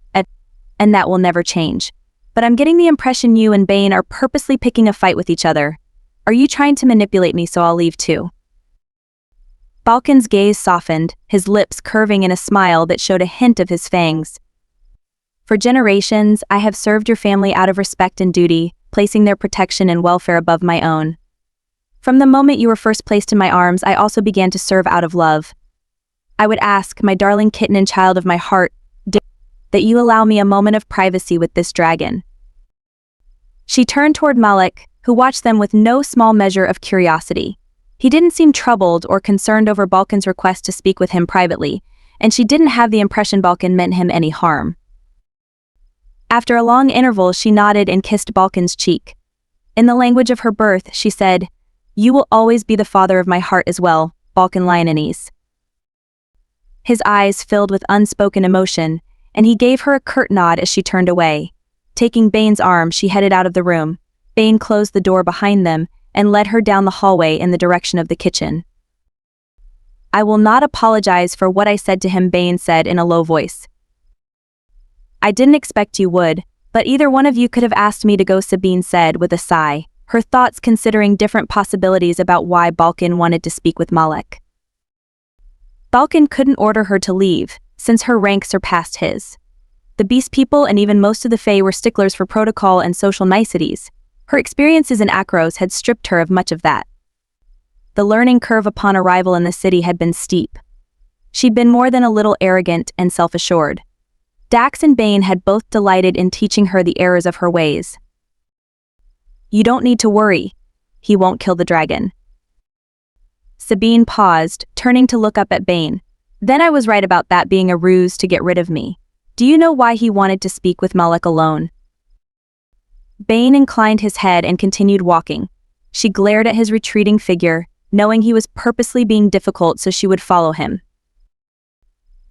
and that will never change. But I'm getting the impression you and Bane are purposely picking a fight with each other. Are you trying to manipulate me so I'll leave too?" Balkan's gaze softened, his lips curving in a smile that showed a hint of his fangs. For generations, I have served your family out of respect and duty, placing their protection and welfare above my own. From the moment you were first placed in my arms, I also began to serve out of love. I would ask, my darling kitten and child of my heart, that you allow me a moment of privacy with this dragon. She turned toward Malik, who watched them with no small measure of curiosity. He didn't seem troubled or concerned over Balkan's request to speak with him privately, and she didn't have the impression Balkan meant him any harm. After a long interval, she nodded and kissed Balkan's cheek. In the language of her birth, she said, "You will always be the father of my heart as well, Balkan Lionanese." His eyes filled with unspoken emotion, and he gave her a curt nod as she turned away. Taking Bane's arm, she headed out of the room. Bane closed the door behind them and led her down the hallway in the direction of the kitchen. "I will not apologize for what I said to him," Bane said in a low voice. "I didn't expect you would, but either one of you could have asked me to go," Sabine said with a sigh, her thoughts considering different possibilities about why Balkan wanted to speak with Malik. Balkan couldn't order her to leave, since her rank surpassed his. The Beast People and even most of the Fae were sticklers for protocol and social niceties. Her experiences in Akros had stripped her of much of that. The learning curve upon arrival in the city had been steep. She'd been more than a little arrogant and self-assured. Dax and Bane had both delighted in teaching her the errors of her ways. "You don't need to worry. He won't kill the dragon." Sabine paused, turning to look up at Bane. "Then I was right about that being a ruse to get rid of me. Do you know why he wanted to speak with Malik alone?" Bane inclined his head and continued walking. She glared at his retreating figure, knowing he was purposely being difficult so she would follow him.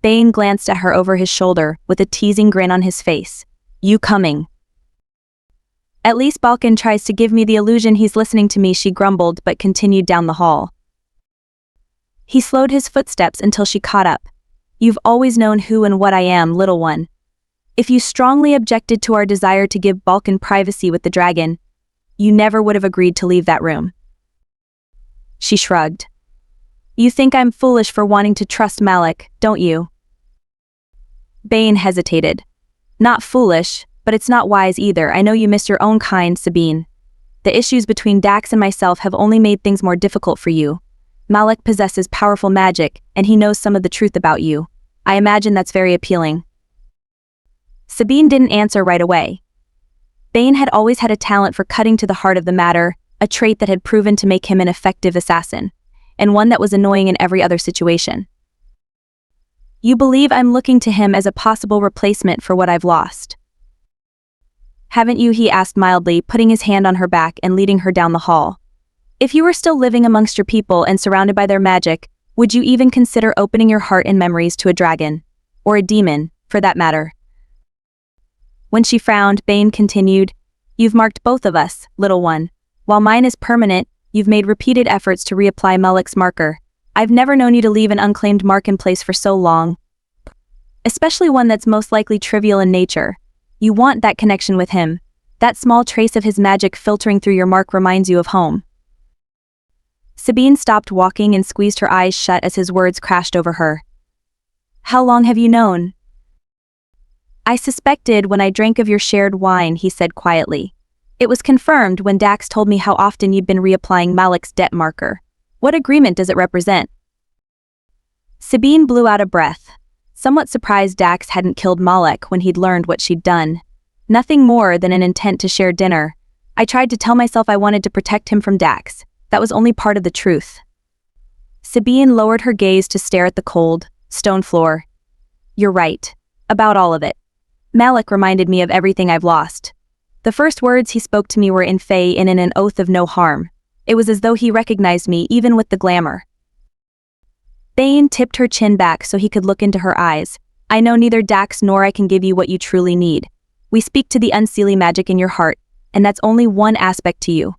Bane glanced at her over his shoulder, with a teasing grin on his face. "You coming?" "At least Balkan tries to give me the illusion he's listening to me," she grumbled but continued down the hall. He slowed his footsteps until she caught up. "You've always known who and what I am, little one. If you strongly objected to our desire to give Balkan privacy with the dragon, you never would have agreed to leave that room." She shrugged. "You think I'm foolish for wanting to trust Malik, don't you?" Bane hesitated. "Not foolish, but it's not wise either. I know you miss your own kind, Sabine. The issues between Dax and myself have only made things more difficult for you. Malik possesses powerful magic, and he knows some of the truth about you. I imagine that's very appealing." Sabine didn't answer right away. Bane had always had a talent for cutting to the heart of the matter, a trait that had proven to make him an effective assassin, and one that was annoying in every other situation. "You believe I'm looking to him as a possible replacement for what I've lost, haven't you?" he asked mildly, putting his hand on her back and leading her down the hall. "If you were still living amongst your people and surrounded by their magic, would you even consider opening your heart and memories to a dragon? Or a demon, for that matter?" When she frowned, Bane continued, "You've marked both of us, little one. While mine is permanent, you've made repeated efforts to reapply Malik's marker. I've never known you to leave an unclaimed mark in place for so long. Especially one that's most likely trivial in nature. You want that connection with him. That small trace of his magic filtering through your mark reminds you of home." Sabine stopped walking and squeezed her eyes shut as his words crashed over her. "How long have you known?" "I suspected when I drank of your shared wine," he said quietly. "It was confirmed when Dax told me how often you'd been reapplying Malik's debt marker. What agreement does it represent?" Sabine blew out a breath. Somewhat surprised Dax hadn't killed Malik when he'd learned what she'd done. Nothing more than an intent to share dinner. I tried to tell myself I wanted to protect him from Dax. That was only part of the truth. Sabine lowered her gaze to stare at the cold, stone floor. "You're right. About all of it. Malik reminded me of everything I've lost. The first words he spoke to me were in Fae and in an oath of no harm. It was as though he recognized me even with the glamour." Bane tipped her chin back so he could look into her eyes. "I know neither Dax nor I can give you what you truly need. We speak to the unseelie magic in your heart, and that's only one aspect to you.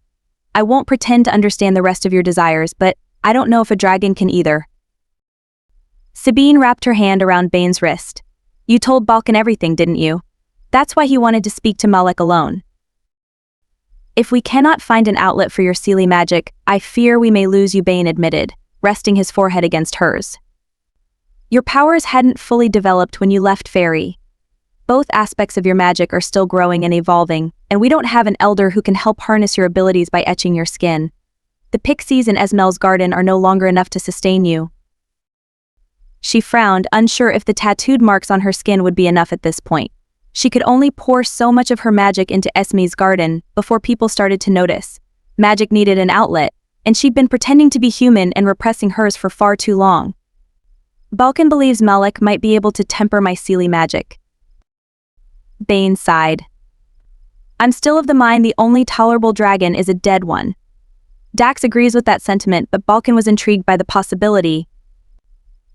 I won't pretend to understand the rest of your desires, but I don't know if a dragon can either." Sabine wrapped her hand around Bane's wrist. "You told Balkan everything, didn't you? That's why he wanted to speak to Malik alone. If we cannot find an outlet for your seelie magic, I fear we may lose you," Bane admitted, resting his forehead against hers. "Your powers hadn't fully developed when you left Fairy. Both aspects of your magic are still growing and evolving, and we don't have an elder who can help harness your abilities by etching your skin. The pixies in Esmel's garden are no longer enough to sustain you." She frowned, unsure if the tattooed marks on her skin would be enough at this point. She could only pour so much of her magic into Esme's garden before people started to notice. Magic needed an outlet, and she'd been pretending to be human and repressing hers for far too long. "Balkan believes Malik might be able to temper my seelie magic." Bane sighed. "I'm still of the mind the only tolerable dragon is a dead one. Dax agrees with that sentiment, but Balkan was intrigued by the possibility,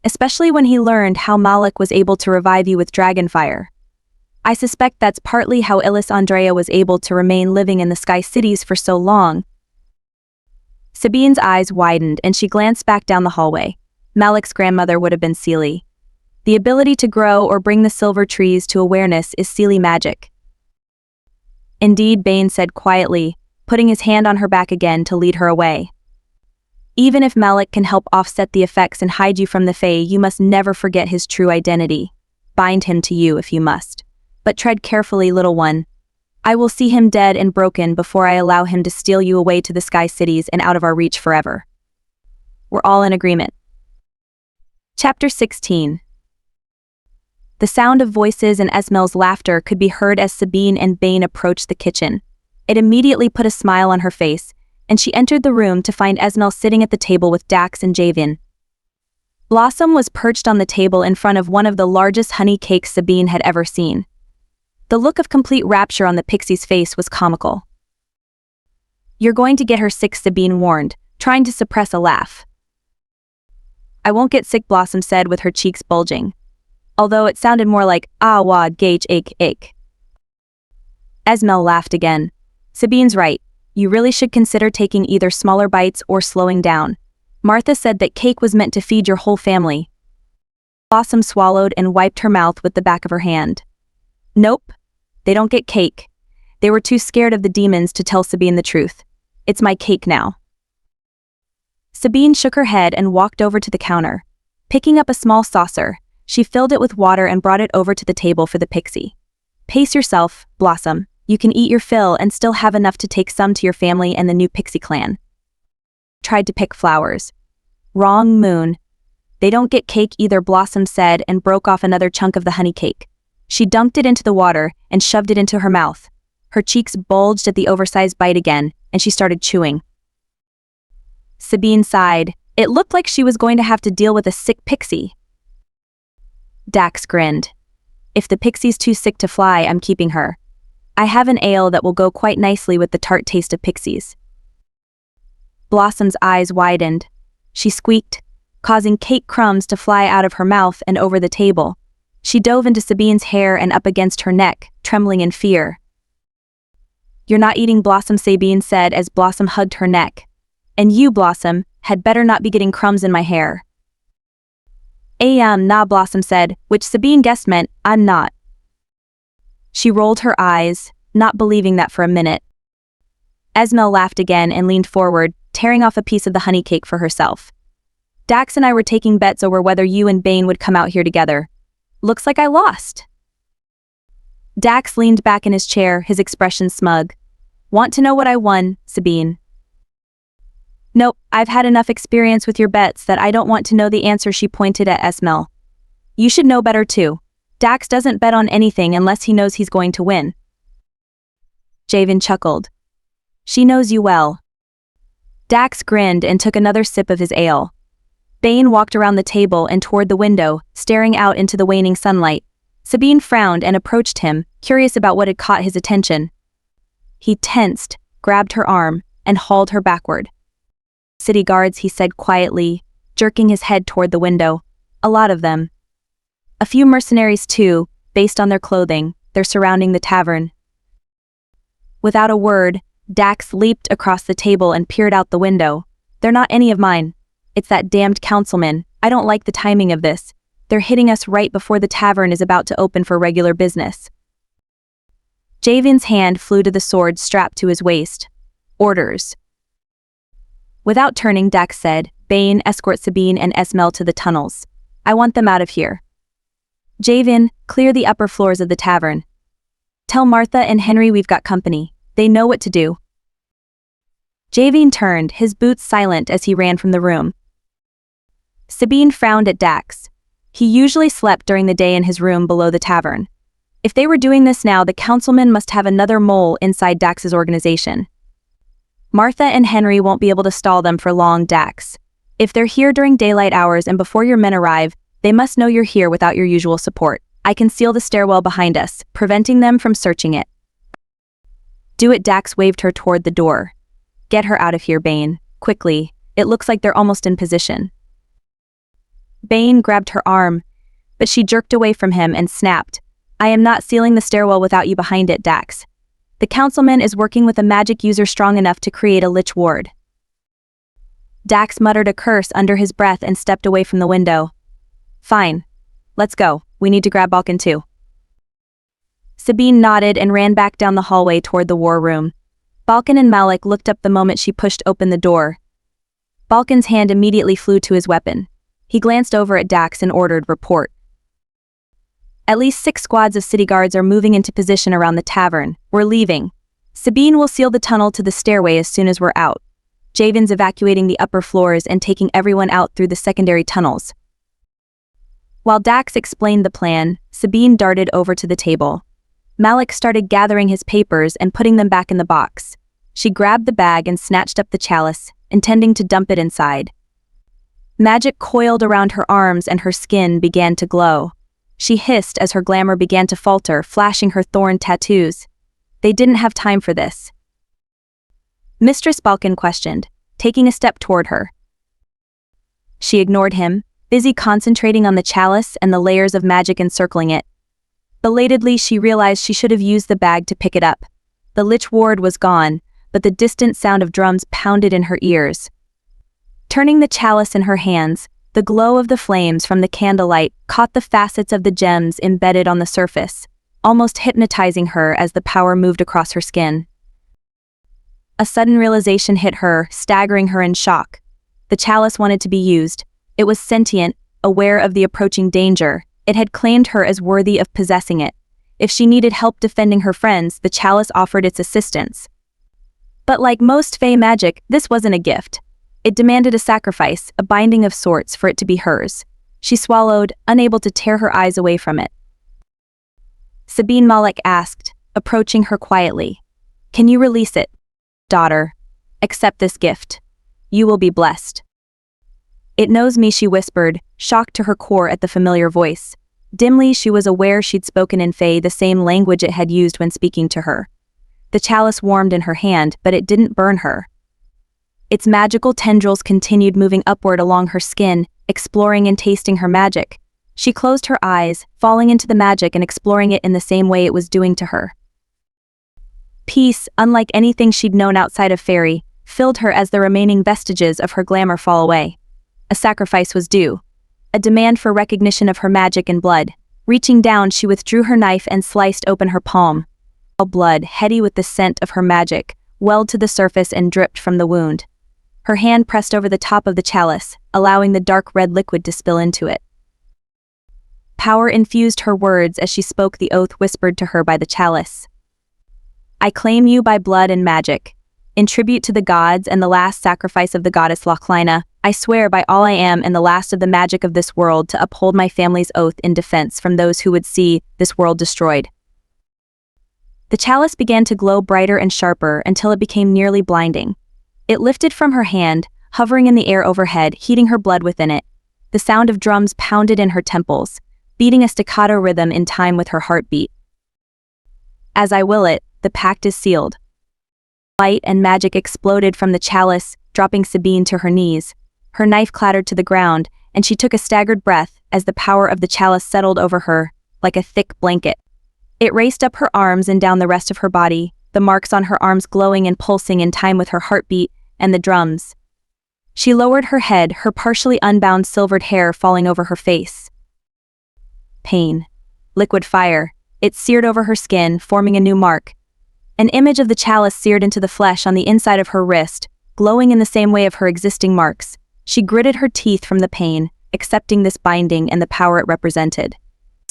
especially when he learned how Malik was able to revive you with dragonfire. I suspect that's partly how Ilis Andrea was able to remain living in the Sky Cities for so long." Sabine's eyes widened and she glanced back down the hallway. Malik's grandmother would have been seelie. The ability to grow or bring the silver trees to awareness is seelie magic. "Indeed," Bane said quietly, putting his hand on her back again to lead her away. "Even if Malik can help offset the effects and hide you from the Fae, you must never forget his true identity. Bind him to you if you must. But tread carefully, little one. I will see him dead and broken before I allow him to steal you away to the Sky Cities and out of our reach forever." We're all in agreement. Chapter 16. The sound of voices and Esmel's laughter could be heard as Sabine and Bane approached the kitchen. It immediately put a smile on her face, and she entered the room to find Esmel sitting at the table with Dax and Javin. Blossom was perched on the table in front of one of the largest honey cakes Sabine had ever seen. The look of complete rapture on the pixie's face was comical. "You're going to get her sick," Sabine warned, trying to suppress a laugh. "I won't get sick," Blossom said with her cheeks bulging. Although it sounded more like, "Ah wah gage ache." Esmel laughed again. "Sabine's right. You really should consider taking either smaller bites or slowing down. Martha said that cake was meant to feed your whole family." Blossom swallowed and wiped her mouth with the back of her hand. "Nope. They don't get cake. They were too scared of the demons to tell Sabine the truth. It's my cake now." Sabine shook her head and walked over to the counter. Picking up a small saucer, she filled it with water and brought it over to the table for the pixie. "Pace yourself, Blossom. You can eat your fill and still have enough to take some to your family and the new pixie clan." Tried to pick flowers. "Wrong, Moon. They don't get cake either," Blossom said and broke off another chunk of the honey cake. She dumped it into the water and shoved it into her mouth. Her cheeks bulged at the oversized bite again, and she started chewing. Sabine sighed. It looked like she was going to have to deal with a sick pixie. Dax grinned. "If the pixie's too sick to fly, I'm keeping her. I have an ale that will go quite nicely with the tart taste of pixies." Blossom's eyes widened. She squeaked, causing cake crumbs to fly out of her mouth and over the table. She dove into Sabine's hair and up against her neck, trembling in fear. "You're not eating Blossom," Sabine said as Blossom hugged her neck. "And you, Blossom, had better not be getting crumbs in my hair." Nah," Blossom said, which Sabine guessed meant, "I'm not." She rolled her eyes, not believing that for a minute. Esmel laughed again and leaned forward, tearing off a piece of the honey cake for herself. "Dax and I were taking bets over whether you and Bane would come out here together. Looks like I lost." Dax leaned back in his chair, his expression smug. "Want to know what I won, Sabine?" "Nope, I've had enough experience with your bets that I don't want to know the answer." She pointed at Esmel. "You should know better too. Dax doesn't bet on anything unless he knows he's going to win." Javen chuckled. "She knows you well." Dax grinned and took another sip of his ale. Bane walked around the table and toward the window, staring out into the waning sunlight. Sabine frowned and approached him, curious about what had caught his attention. He tensed, grabbed her arm, and hauled her backward. "City guards," he said quietly, jerking his head toward the window. "A lot of them. A few mercenaries too, based on their clothing. They're surrounding the tavern." Without a word, Dax leaped across the table and peered out the window. "They're not any of mine. It's that damned councilman. I don't like the timing of this. They're hitting us right before the tavern is about to open for regular business." Javen's hand flew to the sword strapped to his waist. "Orders." Without turning, Dax said, "Bane, escort Sabine and Esmel to the tunnels. I want them out of here. Javen, clear the upper floors of the tavern. Tell Martha and Henry we've got company. They know what to do." Javen turned, his boots silent as he ran from the room. Sabine frowned at Dax. He usually slept during the day in his room below the tavern. If they were doing this now, the councilman must have another mole inside Dax's organization. "Martha and Henry won't be able to stall them for long, Dax. If they're here during daylight hours and before your men arrive, they must know you're here without your usual support. I can seal the stairwell behind us, preventing them from searching it." "Do it," Dax waved her toward the door. "Get her out of here, Bane. Quickly. It looks like they're almost in position." Bane grabbed her arm, but she jerked away from him and snapped, "I am not sealing the stairwell without you behind it, Dax. The councilman is working with a magic user strong enough to create a lich ward." Dax muttered a curse under his breath and stepped away from the window. "Fine. Let's go. We need to grab Balkan too." Sabine nodded and ran back down the hallway toward the war room. Balkan and Malik looked up the moment she pushed open the door. Balkan's hand immediately flew to his weapon. He glanced over at Dax and ordered, "Report." "At least 6 squads of city guards are moving into position around the tavern. We're leaving. Sabine will seal the tunnel to the stairway as soon as we're out. Javen's evacuating the upper floors and taking everyone out through the secondary tunnels." While Dax explained the plan, Sabine darted over to the table. Malik started gathering his papers and putting them back in the box. She grabbed the bag and snatched up the chalice, intending to dump it inside. Magic coiled around her arms and her skin began to glow. She hissed as her glamour began to falter, flashing her thorn tattoos. They didn't have time for this. Mistress Balkan questioned, taking a step toward her. She ignored him, busy concentrating on the chalice and the layers of magic encircling it. Belatedly, she realized she should have used the bag to pick it up. The lich ward was gone, but the distant sound of drums pounded in her ears. Turning the chalice in her hands, the glow of the flames from the candlelight caught the facets of the gems embedded on the surface, almost hypnotizing her as the power moved across her skin. A sudden realization hit her, staggering her in shock. The chalice wanted to be used. It was sentient, aware of the approaching danger. It had claimed her as worthy of possessing it. If she needed help defending her friends, the chalice offered its assistance. But like most Fae magic, this wasn't a gift. It demanded a sacrifice, a binding of sorts, for it to be hers. She swallowed, unable to tear her eyes away from it. Sabine Malik asked, approaching her quietly. "Can you release it, daughter? Accept this gift. You will be blessed." "It knows me," she whispered, shocked to her core at the familiar voice. Dimly, she was aware she'd spoken in Fae the same language it had used when speaking to her. The chalice warmed in her hand, but it didn't burn her. Its magical tendrils continued moving upward along her skin, exploring and tasting her magic. She closed her eyes, falling into the magic and exploring it in the same way it was doing to her. Peace, unlike anything she'd known outside of fairy, filled her as the remaining vestiges of her glamour fall away. A sacrifice was due. A demand for recognition of her magic and blood. Reaching down, she withdrew her knife and sliced open her palm. All blood, heady with the scent of her magic, welled to the surface and dripped from the wound. Her hand pressed over the top of the chalice, allowing the dark red liquid to spill into it. Power infused her words as she spoke the oath whispered to her by the chalice. I claim you by blood and magic. In tribute to the gods and the last sacrifice of the goddess Lochlinna, I swear by all I am and the last of the magic of this world to uphold my family's oath in defense from those who would see this world destroyed. The chalice began to glow brighter and sharper until it became nearly blinding. It lifted from her hand, hovering in the air overhead, heating her blood within it. The sound of drums pounded in her temples, beating a staccato rhythm in time with her heartbeat. As I will it, the pact is sealed. Light and magic exploded from the chalice, dropping Sabine to her knees. Her knife clattered to the ground, and she took a staggered breath as the power of the chalice settled over her, like a thick blanket. It raced up her arms and down the rest of her body, the marks on her arms glowing and pulsing in time with her heartbeat and the drums. She lowered her head, her partially unbound silvered hair falling over her face. Pain. Liquid fire. It seared over her skin, forming a new mark. An image of the chalice seared into the flesh on the inside of her wrist, glowing in the same way of her existing marks. She gritted her teeth from the pain, accepting this binding and the power it represented.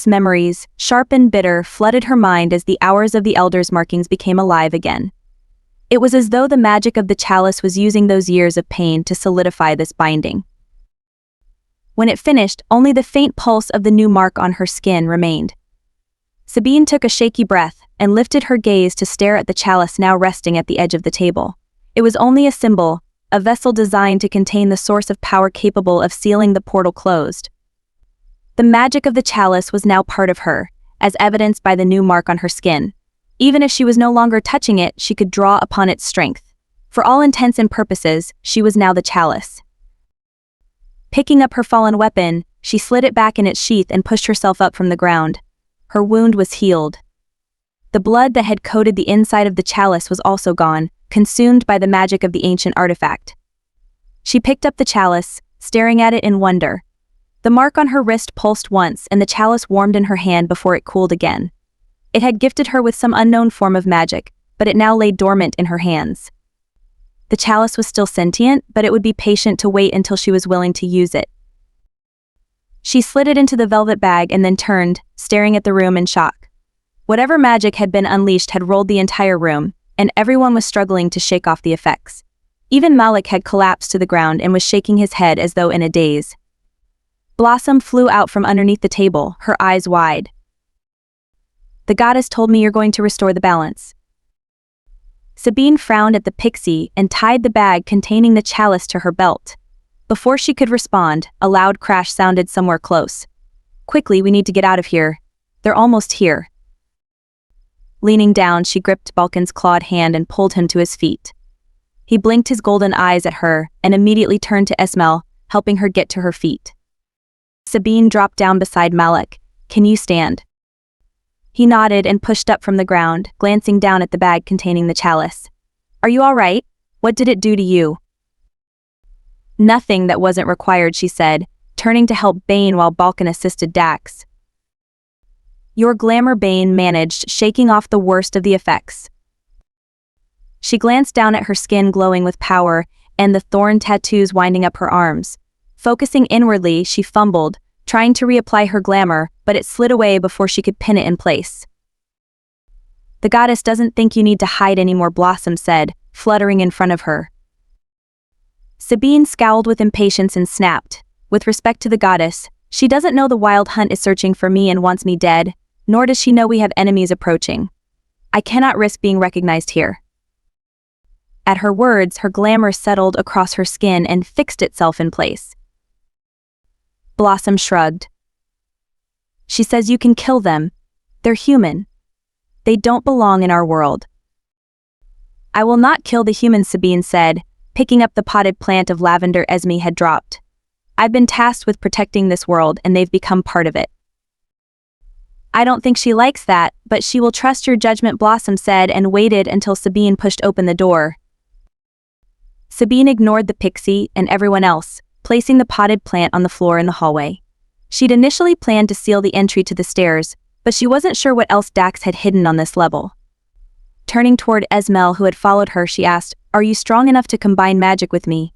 Memories, sharp and bitter, flooded her mind as the hours of the Elder's markings became alive again. It was as though the magic of the chalice was using those years of pain to solidify this binding. When it finished, only the faint pulse of the new mark on her skin remained. Sabine took a shaky breath and lifted her gaze to stare at the chalice now resting at the edge of the table. It was only a symbol, a vessel designed to contain the source of power capable of sealing the portal closed. The magic of the chalice was now part of her, as evidenced by the new mark on her skin. Even if she was no longer touching it, she could draw upon its strength. For all intents and purposes, she was now the chalice. Picking up her fallen weapon, she slid it back in its sheath and pushed herself up from the ground. Her wound was healed. The blood that had coated the inside of the chalice was also gone, consumed by the magic of the ancient artifact. She picked up the chalice, staring at it in wonder. The mark on her wrist pulsed once and the chalice warmed in her hand before it cooled again. It had gifted her with some unknown form of magic, but it now lay dormant in her hands. The chalice was still sentient, but it would be patient to wait until she was willing to use it. She slid it into the velvet bag and then turned, staring at the room in shock. Whatever magic had been unleashed had rolled the entire room, and everyone was struggling to shake off the effects. Even Malik had collapsed to the ground and was shaking his head as though in a daze. Blossom flew out from underneath the table, her eyes wide. The goddess told me you're going to restore the balance. Sabine frowned at the pixie and tied the bag containing the chalice to her belt. Before she could respond, a loud crash sounded somewhere close. Quickly, we need to get out of here. They're almost here. Leaning down, she gripped Balkan's clawed hand and pulled him to his feet. He blinked his golden eyes at her and immediately turned to Esmel, helping her get to her feet. Sabine dropped down beside Malik. Can you stand? He nodded and pushed up from the ground, glancing down at the bag containing the chalice. Are you all right? What did it do to you? Nothing that wasn't required, she said, turning to help Bane while Balkan assisted Dax. Your glamour, Bane managed, shaking off the worst of the effects. She glanced down at her skin glowing with power and the thorn tattoos winding up her arms. Focusing inwardly, she fumbled, trying to reapply her glamour, but it slid away before she could pin it in place. The goddess doesn't think you need to hide anymore, Blossom said, fluttering in front of her. Sabine scowled with impatience and snapped. With respect to the goddess, she doesn't know the wild hunt is searching for me and wants me dead, nor does she know we have enemies approaching. I cannot risk being recognized here. At her words, her glamour settled across her skin and fixed itself in place. Blossom shrugged. She says you can kill them. They're human. They don't belong in our world. I will not kill the humans, Sabine said, picking up the potted plant of lavender Esme had dropped. I've been tasked with protecting this world and they've become part of it. I don't think she likes that, but she will trust your judgment, Blossom said and waited until Sabine pushed open the door. Sabine ignored the pixie and everyone else, placing the potted plant on the floor in the hallway. She'd initially planned to seal the entry to the stairs, but she wasn't sure what else Dax had hidden on this level. Turning toward Esmel, who had followed her, she asked, "Are you strong enough to combine magic with me?"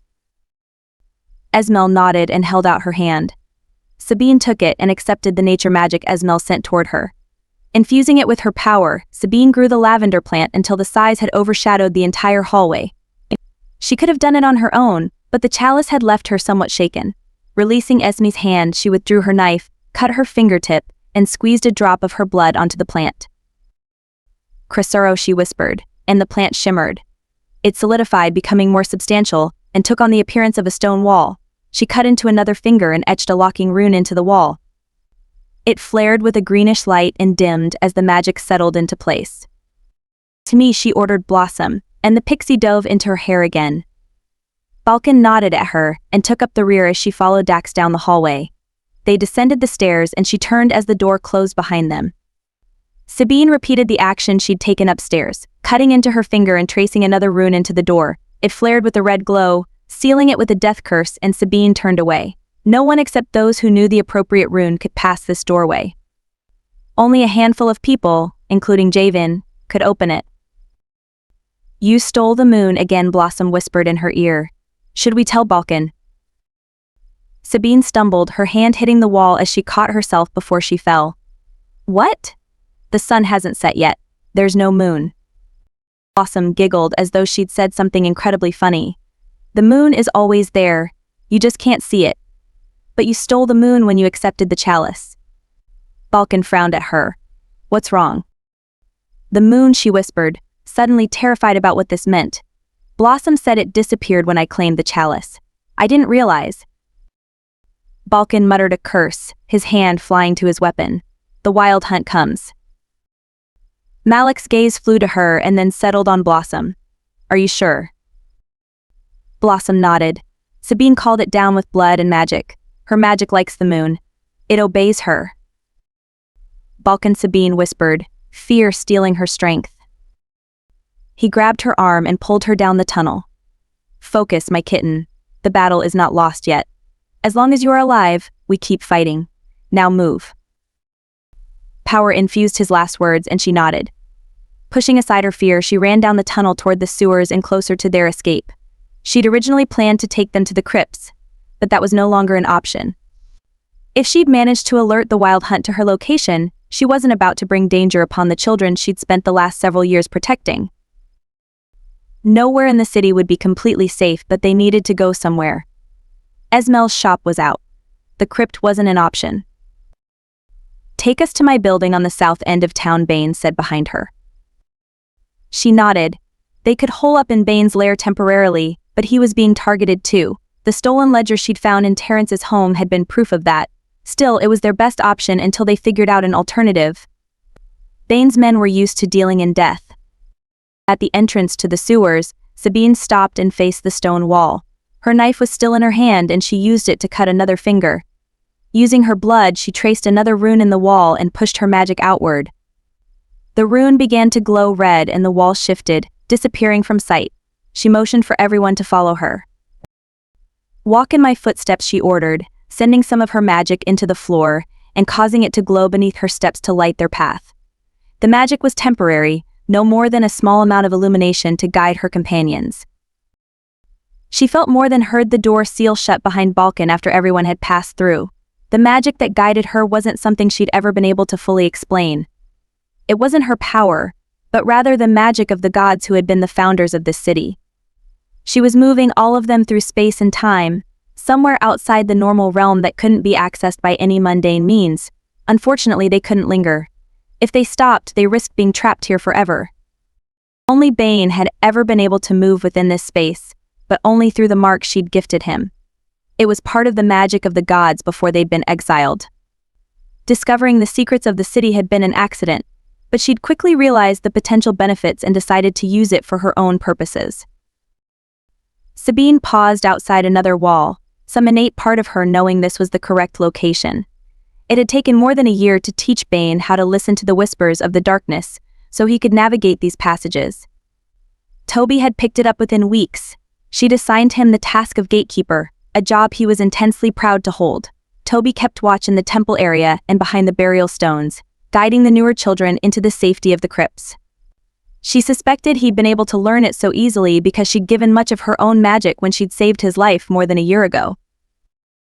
Esmel nodded and held out her hand. Sabine took it and accepted the nature magic Esmel sent toward her. Infusing it with her power, Sabine grew the lavender plant until the size had overshadowed the entire hallway. She could have done it on her own, but the chalice had left her somewhat shaken. Releasing Esme's hand, she withdrew her knife, cut her fingertip, and squeezed a drop of her blood onto the plant. "Crescero," she whispered, and the plant shimmered. It solidified, becoming more substantial, and took on the appearance of a stone wall. She cut into another finger and etched a locking rune into the wall. It flared with a greenish light and dimmed as the magic settled into place. "To me," she ordered Blossom, and the pixie dove into her hair again. Balkan nodded at her and took up the rear as she followed Dax down the hallway. They descended the stairs and she turned as the door closed behind them. Sabine repeated the action she'd taken upstairs, cutting into her finger and tracing another rune into the door. It flared with a red glow, sealing it with a death curse, and Sabine turned away. No one except those who knew the appropriate rune could pass this doorway. Only a handful of people, including Javen, could open it. "You stole the moon again," Blossom whispered in her ear. "Should we tell Balkan?" Sabine stumbled, her hand hitting the wall as she caught herself before she fell. "What?" "The sun hasn't set yet. There's no moon." Blossom giggled as though she'd said something incredibly funny. "The moon is always there. You just can't see it. But you stole the moon when you accepted the chalice." Balkan frowned at her. "What's wrong?" "The moon," she whispered, suddenly terrified about what this meant. "Blossom said it disappeared when I claimed the chalice. I didn't realize." Balkan muttered a curse, his hand flying to his weapon. "The wild hunt comes." Malik's gaze flew to her and then settled on Blossom. "Are you sure?" Blossom nodded. Sabine called it down with blood and magic. Her magic likes the moon. It obeys her. Balkan, Sabine whispered, fear stealing her strength. He grabbed her arm and pulled her down the tunnel. "Focus, my kitten. The battle is not lost yet. As long as you are alive, we keep fighting. Now move." Power infused his last words and she nodded. Pushing aside her fear, she ran down the tunnel toward the sewers and closer to their escape. She'd originally planned to take them to the crypts, but that was no longer an option. If she'd managed to alert the wild hunt to her location, she wasn't about to bring danger upon the children she'd spent the last several years protecting. Nowhere in the city would be completely safe, but they needed to go somewhere. Esmel's shop was out. The crypt wasn't an option. "Take us to my building on the south end of town," Bane said behind her. She nodded. They could hole up in Bane's lair temporarily, but he was being targeted too. The stolen ledger she'd found in Terrence's home had been proof of that. Still, it was their best option until they figured out an alternative. Bane's men were used to dealing in death. At the entrance to the sewers, Sabine stopped and faced the stone wall. Her knife was still in her hand and she used it to cut another finger. Using her blood, she traced another rune in the wall and pushed her magic outward. The rune began to glow red and the wall shifted, disappearing from sight. She motioned for everyone to follow her. "Walk in my footsteps," she ordered, sending some of her magic into the floor and causing it to glow beneath her steps to light their path. The magic was temporary, no more than a small amount of illumination to guide her companions. She felt more than heard the door seal shut behind Balkan after everyone had passed through. The magic that guided her wasn't something she'd ever been able to fully explain. It wasn't her power, but rather the magic of the gods who had been the founders of this city. She was moving all of them through space and time, somewhere outside the normal realm that couldn't be accessed by any mundane means. Unfortunately, they couldn't linger. If they stopped, they risked being trapped here forever. Only Bane had ever been able to move within this space, but only through the mark she'd gifted him. It was part of the magic of the gods before they'd been exiled. Discovering the secrets of the city had been an accident, but she'd quickly realized the potential benefits and decided to use it for her own purposes. Sabine paused outside another wall, some innate part of her knowing this was the correct location. It had taken more than a year to teach Bane how to listen to the whispers of the darkness, so he could navigate these passages. Toby had picked it up within weeks. She'd assigned him the task of gatekeeper, a job he was intensely proud to hold. Toby kept watch in the temple area and behind the burial stones, guiding the newer children into the safety of the crypts. She suspected he'd been able to learn it so easily because she'd given much of her own magic when she'd saved his life more than a year ago.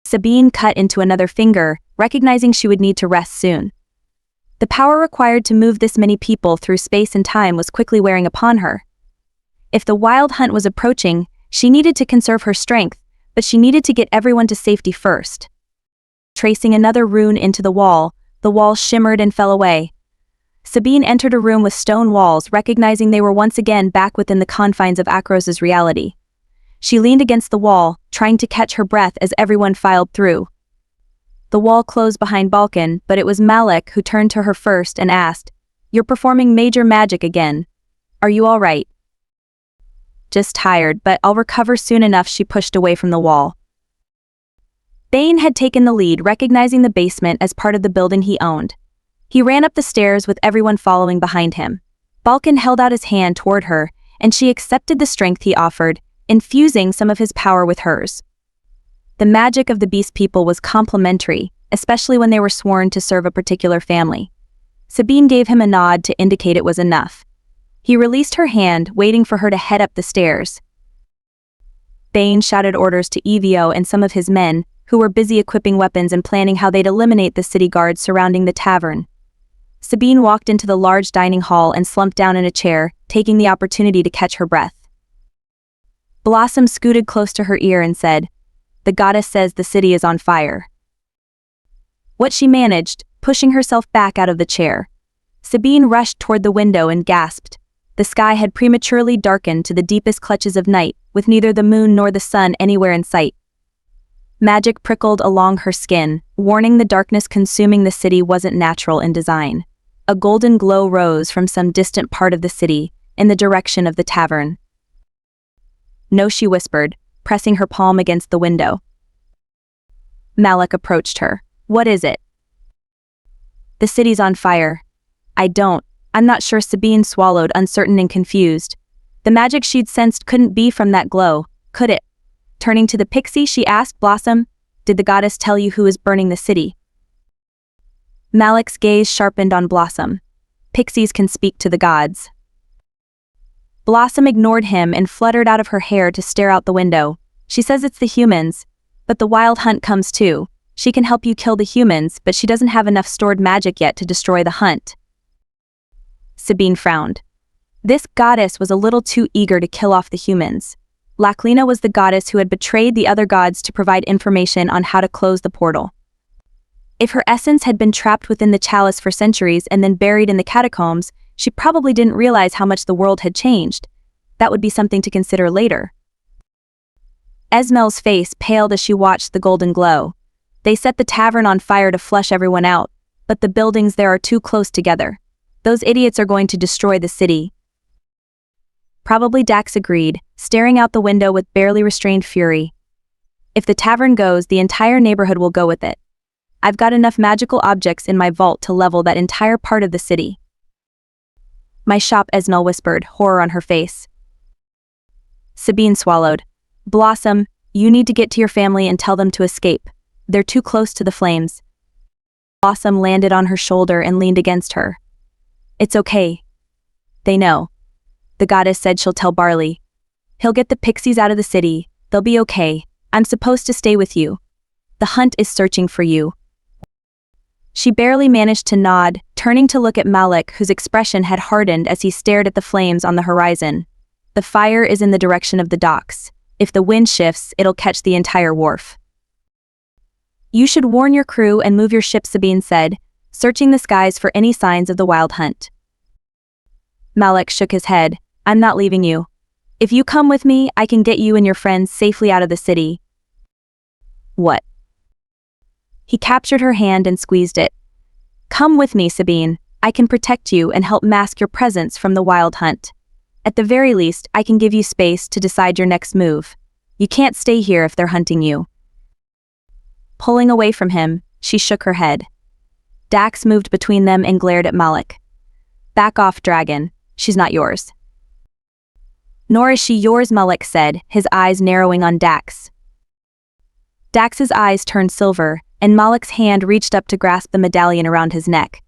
Sabine cut into another finger, recognizing she would need to rest soon. The power required to move this many people through space and time was quickly wearing upon her. If the wild hunt was approaching, she needed to conserve her strength, but she needed to get everyone to safety first. Tracing another rune into the wall shimmered and fell away. Sabine entered a room with stone walls, recognizing they were once again back within the confines of Akros's reality. She leaned against the wall, trying to catch her breath as everyone filed through. The wall closed behind Balkan, but it was Malik who turned to her first and asked, "You're performing major magic again. Are you all right?" "Just tired, but I'll recover soon enough," she pushed away from the wall. Bane had taken the lead, recognizing the basement as part of the building he owned. He ran up the stairs with everyone following behind him. Balkan held out his hand toward her, and she accepted the strength he offered, infusing some of his power with hers. The magic of the beast people was complementary, especially when they were sworn to serve a particular family. Sabine gave him a nod to indicate it was enough. He released her hand, waiting for her to head up the stairs. Bane shouted orders to Evio and some of his men, who were busy equipping weapons and planning how they'd eliminate the city guards surrounding the tavern. Sabine walked into the large dining hall and slumped down in a chair, taking the opportunity to catch her breath. Blossom scooted close to her ear and said, "The goddess says the city is on fire." What she managed, pushing herself back out of the chair. Sabine rushed toward the window and gasped. The sky had prematurely darkened to the deepest clutches of night, with neither the moon nor the sun anywhere in sight. Magic prickled along her skin, warning the darkness consuming the city wasn't natural in design. A golden glow rose from some distant part of the city, in the direction of the tavern. "No," she whispered, pressing her palm against the window. Malik approached her. "What is it?" "The city's on fire." I'm not sure." Sabine swallowed, uncertain and confused. The magic she'd sensed couldn't be from that glow, could it? Turning to the pixie, she asked Blossom, "Did the goddess tell you who is burning the city?" Malik's gaze sharpened on Blossom. "Pixies can speak to the gods." Blossom ignored him and fluttered out of her hair to stare out the window. "She says it's the humans, but the wild hunt comes too. She can help you kill the humans, but she doesn't have enough stored magic yet to destroy the hunt." Sabine frowned. This goddess was a little too eager to kill off the humans. Laklina was the goddess who had betrayed the other gods to provide information on how to close the portal. If her essence had been trapped within the chalice for centuries and then buried in the catacombs, she probably didn't realize how much the world had changed. That would be something to consider later. Esmel's face paled as she watched the golden glow. "They set the tavern on fire to flush everyone out, but the buildings there are too close together. Those idiots are going to destroy the city." Probably, Dax agreed, staring out the window with barely restrained fury. "If the tavern goes, the entire neighborhood will go with it. I've got enough magical objects in my vault to level that entire part of the city." "My shop," Esmel whispered, horror on her face. Sabine swallowed. "Blossom, you need to get to your family and tell them to escape. They're too close to the flames." Blossom landed on her shoulder and leaned against her. "It's okay. They know. The goddess said she'll tell Barley. He'll get the pixies out of the city. They'll be okay. I'm supposed to stay with you. The hunt is searching for you." She barely managed to nod, turning to look at Malik, whose expression had hardened as he stared at the flames on the horizon. "The fire is in the direction of the docks. If the wind shifts, it'll catch the entire wharf." "You should warn your crew and move your ship," Sabine said, searching the skies for any signs of the wild hunt. Malik shook his head. "I'm not leaving you. If you come with me, I can get you and your friends safely out of the city." "What?" He captured her hand and squeezed it. "Come with me, Sabine. I can protect you and help mask your presence from the wild hunt. At the very least, I can give you space to decide your next move. You can't stay here if they're hunting you." Pulling away from him, she shook her head. Dax moved between them and glared at Malik. Back off, dragon. She's not yours. Nor is she yours, Malik said, his eyes narrowing on Dax. Dax's eyes turned silver, and Malik's hand reached up to grasp the medallion around his neck.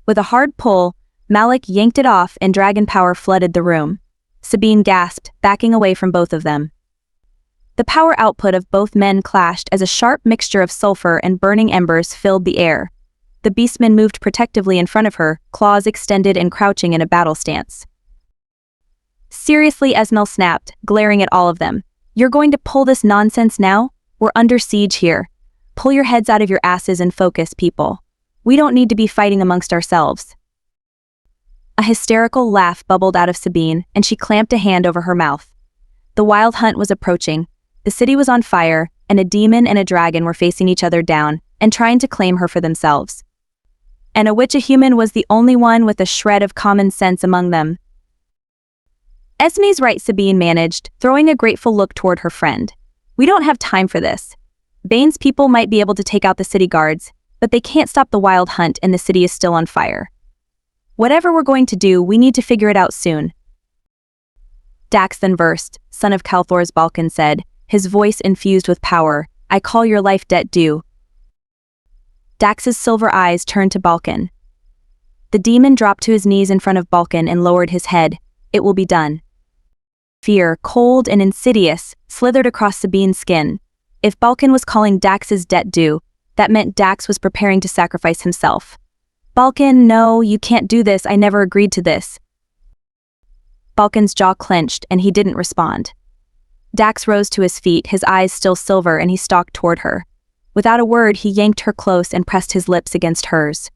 With a hard pull, Malik yanked it off and dragon power flooded the room. Sabine gasped, backing away from both of them. The power output of both men clashed as a sharp mixture of sulfur and burning embers filled the air. The beastman moved protectively in front of her, claws extended and crouching in a battle stance. Seriously, Esmel snapped, glaring at all of them. You're going to pull this nonsense now? We're under siege here. Pull your heads out of your asses and focus, people. We don't need to be fighting amongst ourselves. A hysterical laugh bubbled out of Sabine, and she clamped a hand over her mouth. The wild hunt was approaching. The city was on fire, and a demon and a dragon were facing each other down and trying to claim her for themselves. And a witch-a-human was the only one with a shred of common sense among them. Esme's right, Sabine managed, throwing a grateful look toward her friend. We don't have time for this. Bane's people might be able to take out the city guards, but they can't stop the wild hunt and the city is still on fire. Whatever we're going to do, we need to figure it out soon. Dax then burst, son of Calthor's Balkan said, his voice infused with power, I call your life debt due. Dax's silver eyes turned to Balkan. The demon dropped to his knees in front of Balkan and lowered his head. It will be done. Fear, cold and insidious, slithered across Sabine's skin. If Balkan was calling Dax's debt due, that meant Dax was preparing to sacrifice himself. Balkan, no, you can't do this, I never agreed to this. Balkan's jaw clenched and he didn't respond. Dax rose to his feet, his eyes still silver, and he stalked toward her. Without a word, he yanked her close and pressed his lips against hers.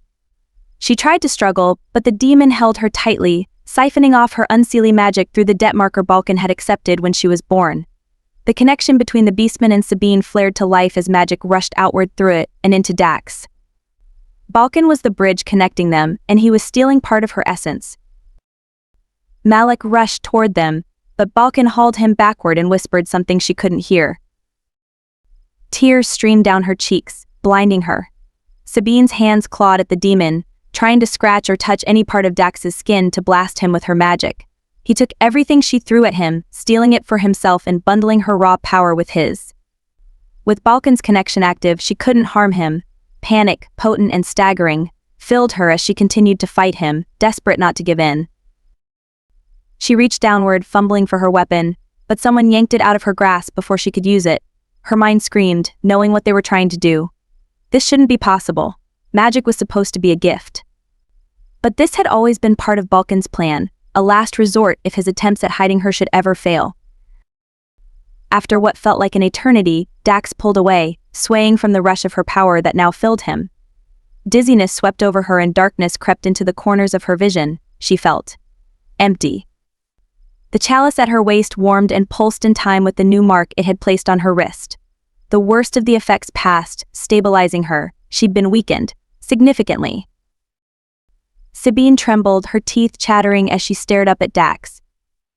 She tried to struggle, but the demon held her tightly, siphoning off her unseelie magic through the debt marker Balkan had accepted when she was born. The connection between the beastman and Sabine flared to life as magic rushed outward through it and into Dax. Balkan was the bridge connecting them, and he was stealing part of her essence. Malik rushed toward them, but Balkan hauled him backward and whispered something she couldn't hear. Tears streamed down her cheeks, blinding her. Sabine's hands clawed at the demon, trying to scratch or touch any part of Dax's skin to blast him with her magic. He took everything she threw at him, stealing it for himself and bundling her raw power with his. With Balkan's connection active, she couldn't harm him. Panic, potent and staggering, filled her as she continued to fight him, desperate not to give in. She reached downward, fumbling for her weapon, but someone yanked it out of her grasp before she could use it. Her mind screamed, knowing what they were trying to do. This shouldn't be possible. Magic was supposed to be a gift. But this had always been part of Balkan's plan, a last resort if his attempts at hiding her should ever fail. After what felt like an eternity, Dax pulled away, swaying from the rush of her power that now filled him. Dizziness swept over her and darkness crept into the corners of her vision. She felt empty. The chalice at her waist warmed and pulsed in time with the new mark it had placed on her wrist. The worst of the effects passed, stabilizing her. She'd been weakened, significantly. Sabine trembled, her teeth chattering as she stared up at Dax.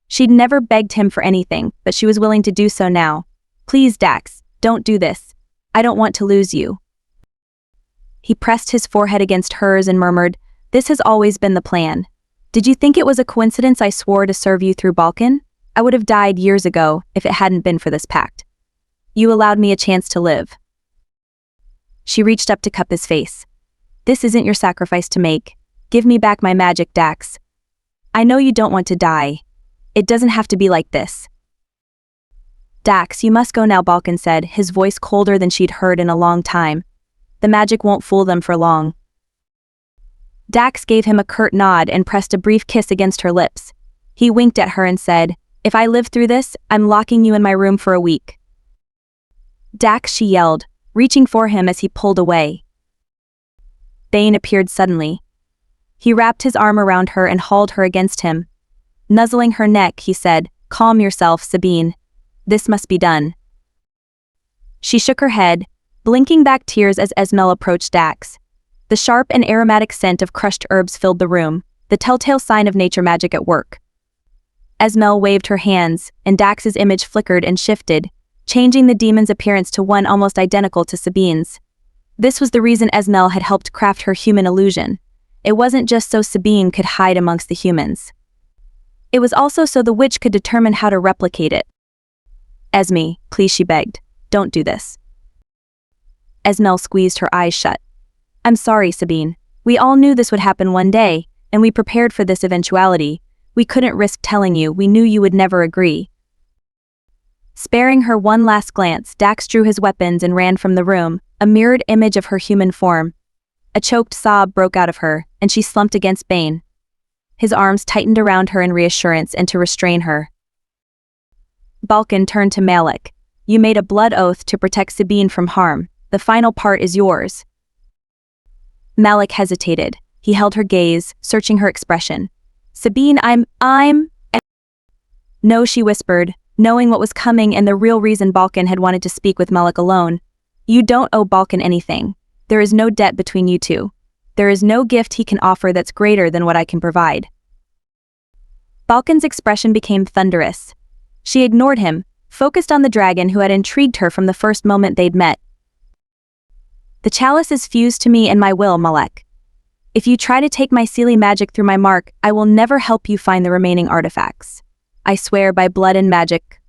She'd never begged him for anything, but she was willing to do so now. Please, Dax, don't do this. I don't want to lose you. He pressed his forehead against hers and murmured, This has always been the plan. Did you think it was a coincidence I swore to serve you through Balkan? I would have died years ago if it hadn't been for this pact. You allowed me a chance to live. She reached up to cup his face. This isn't your sacrifice to make. Give me back my magic, Dax. I know you don't want to die. It doesn't have to be like this. Dax, you must go now, Balkan said, his voice colder than she'd heard in a long time. The magic won't fool them for long. Dax gave him a curt nod and pressed a brief kiss against her lips. He winked at her and said, If I live through this, I'm locking you in my room for a week. Dax, she yelled, reaching for him as he pulled away. Bane appeared suddenly. He wrapped his arm around her and hauled her against him. Nuzzling her neck, he said, Calm yourself, Sabine. This must be done. She shook her head, blinking back tears as Esmel approached Dax. The sharp and aromatic scent of crushed herbs filled the room, the telltale sign of nature magic at work. Esmel waved her hands, and Dax's image flickered and shifted, changing the demon's appearance to one almost identical to Sabine's. This was the reason Esmel had helped craft her human illusion. It wasn't just so Sabine could hide amongst the humans. It was also so the witch could determine how to replicate it. "Esme, please," she begged. "Don't do this." Esmel squeezed her eyes shut. "I'm sorry, Sabine. We all knew this would happen one day, and we prepared for this eventuality. We couldn't risk telling you, we knew you would never agree." Sparing her one last glance, Dax drew his weapons and ran from the room, a mirrored image of her human form. A choked sob broke out of her, and she slumped against Bane. His arms tightened around her in reassurance and to restrain her. Balkan turned to Malik. "You made a blood oath to protect Sabine from harm. The final part is yours." Malik hesitated. He held her gaze, searching her expression. "Sabine, I'm... No," she whispered, knowing what was coming and the real reason Balkan had wanted to speak with Malik alone. "You don't owe Balkan anything. There is no debt between you two. There is no gift he can offer that's greater than what I can provide." Balkan's expression became thunderous. She ignored him, focused on the dragon who had intrigued her from the first moment they'd met. "The chalice is fused to me and my will, Malek. If you try to take my Seelie magic through my mark, I will never help you find the remaining artifacts. I swear by blood and magic,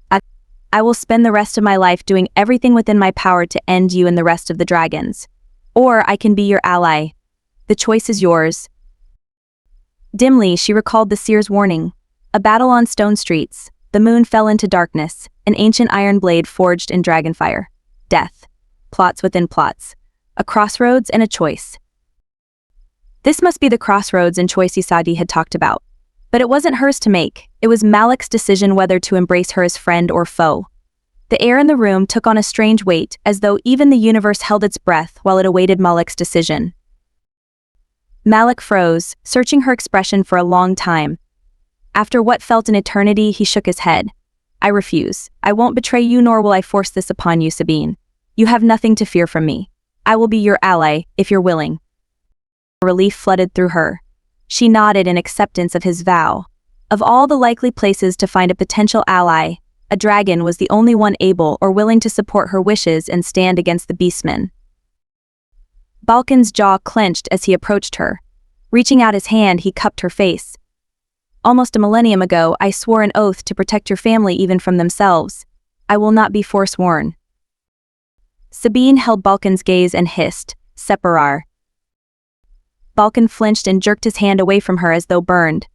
I will spend the rest of my life doing everything within my power to end you and the rest of the dragons. Or I can be your ally. The choice is yours." Dimly, she recalled the seer's warning. A battle on stone streets. The moon fell into darkness. An ancient iron blade forged in dragonfire. Death. Plots within plots. A crossroads and a choice. This must be the crossroads and choice Isadi had talked about. But it wasn't hers to make. It was Malik's decision whether to embrace her as friend or foe. The air in the room took on a strange weight, as though even the universe held its breath while it awaited Malik's decision. Malik froze, searching her expression for a long time. After what felt an eternity, he shook his head. "I refuse. I won't betray you, nor will I force this upon you, Sabine. You have nothing to fear from me. I will be your ally, if you're willing." Relief flooded through her. She nodded in acceptance of his vow. Of all the likely places to find a potential ally, a dragon was the only one able or willing to support her wishes and stand against the beastmen. Balkan's jaw clenched as he approached her. Reaching out his hand, he cupped her face. "Almost a millennium ago, I swore an oath to protect your family even from themselves. I will not be forsworn." Sabine held Balkan's gaze and hissed, "Separar." Balkan flinched and jerked his hand away from her as though burned.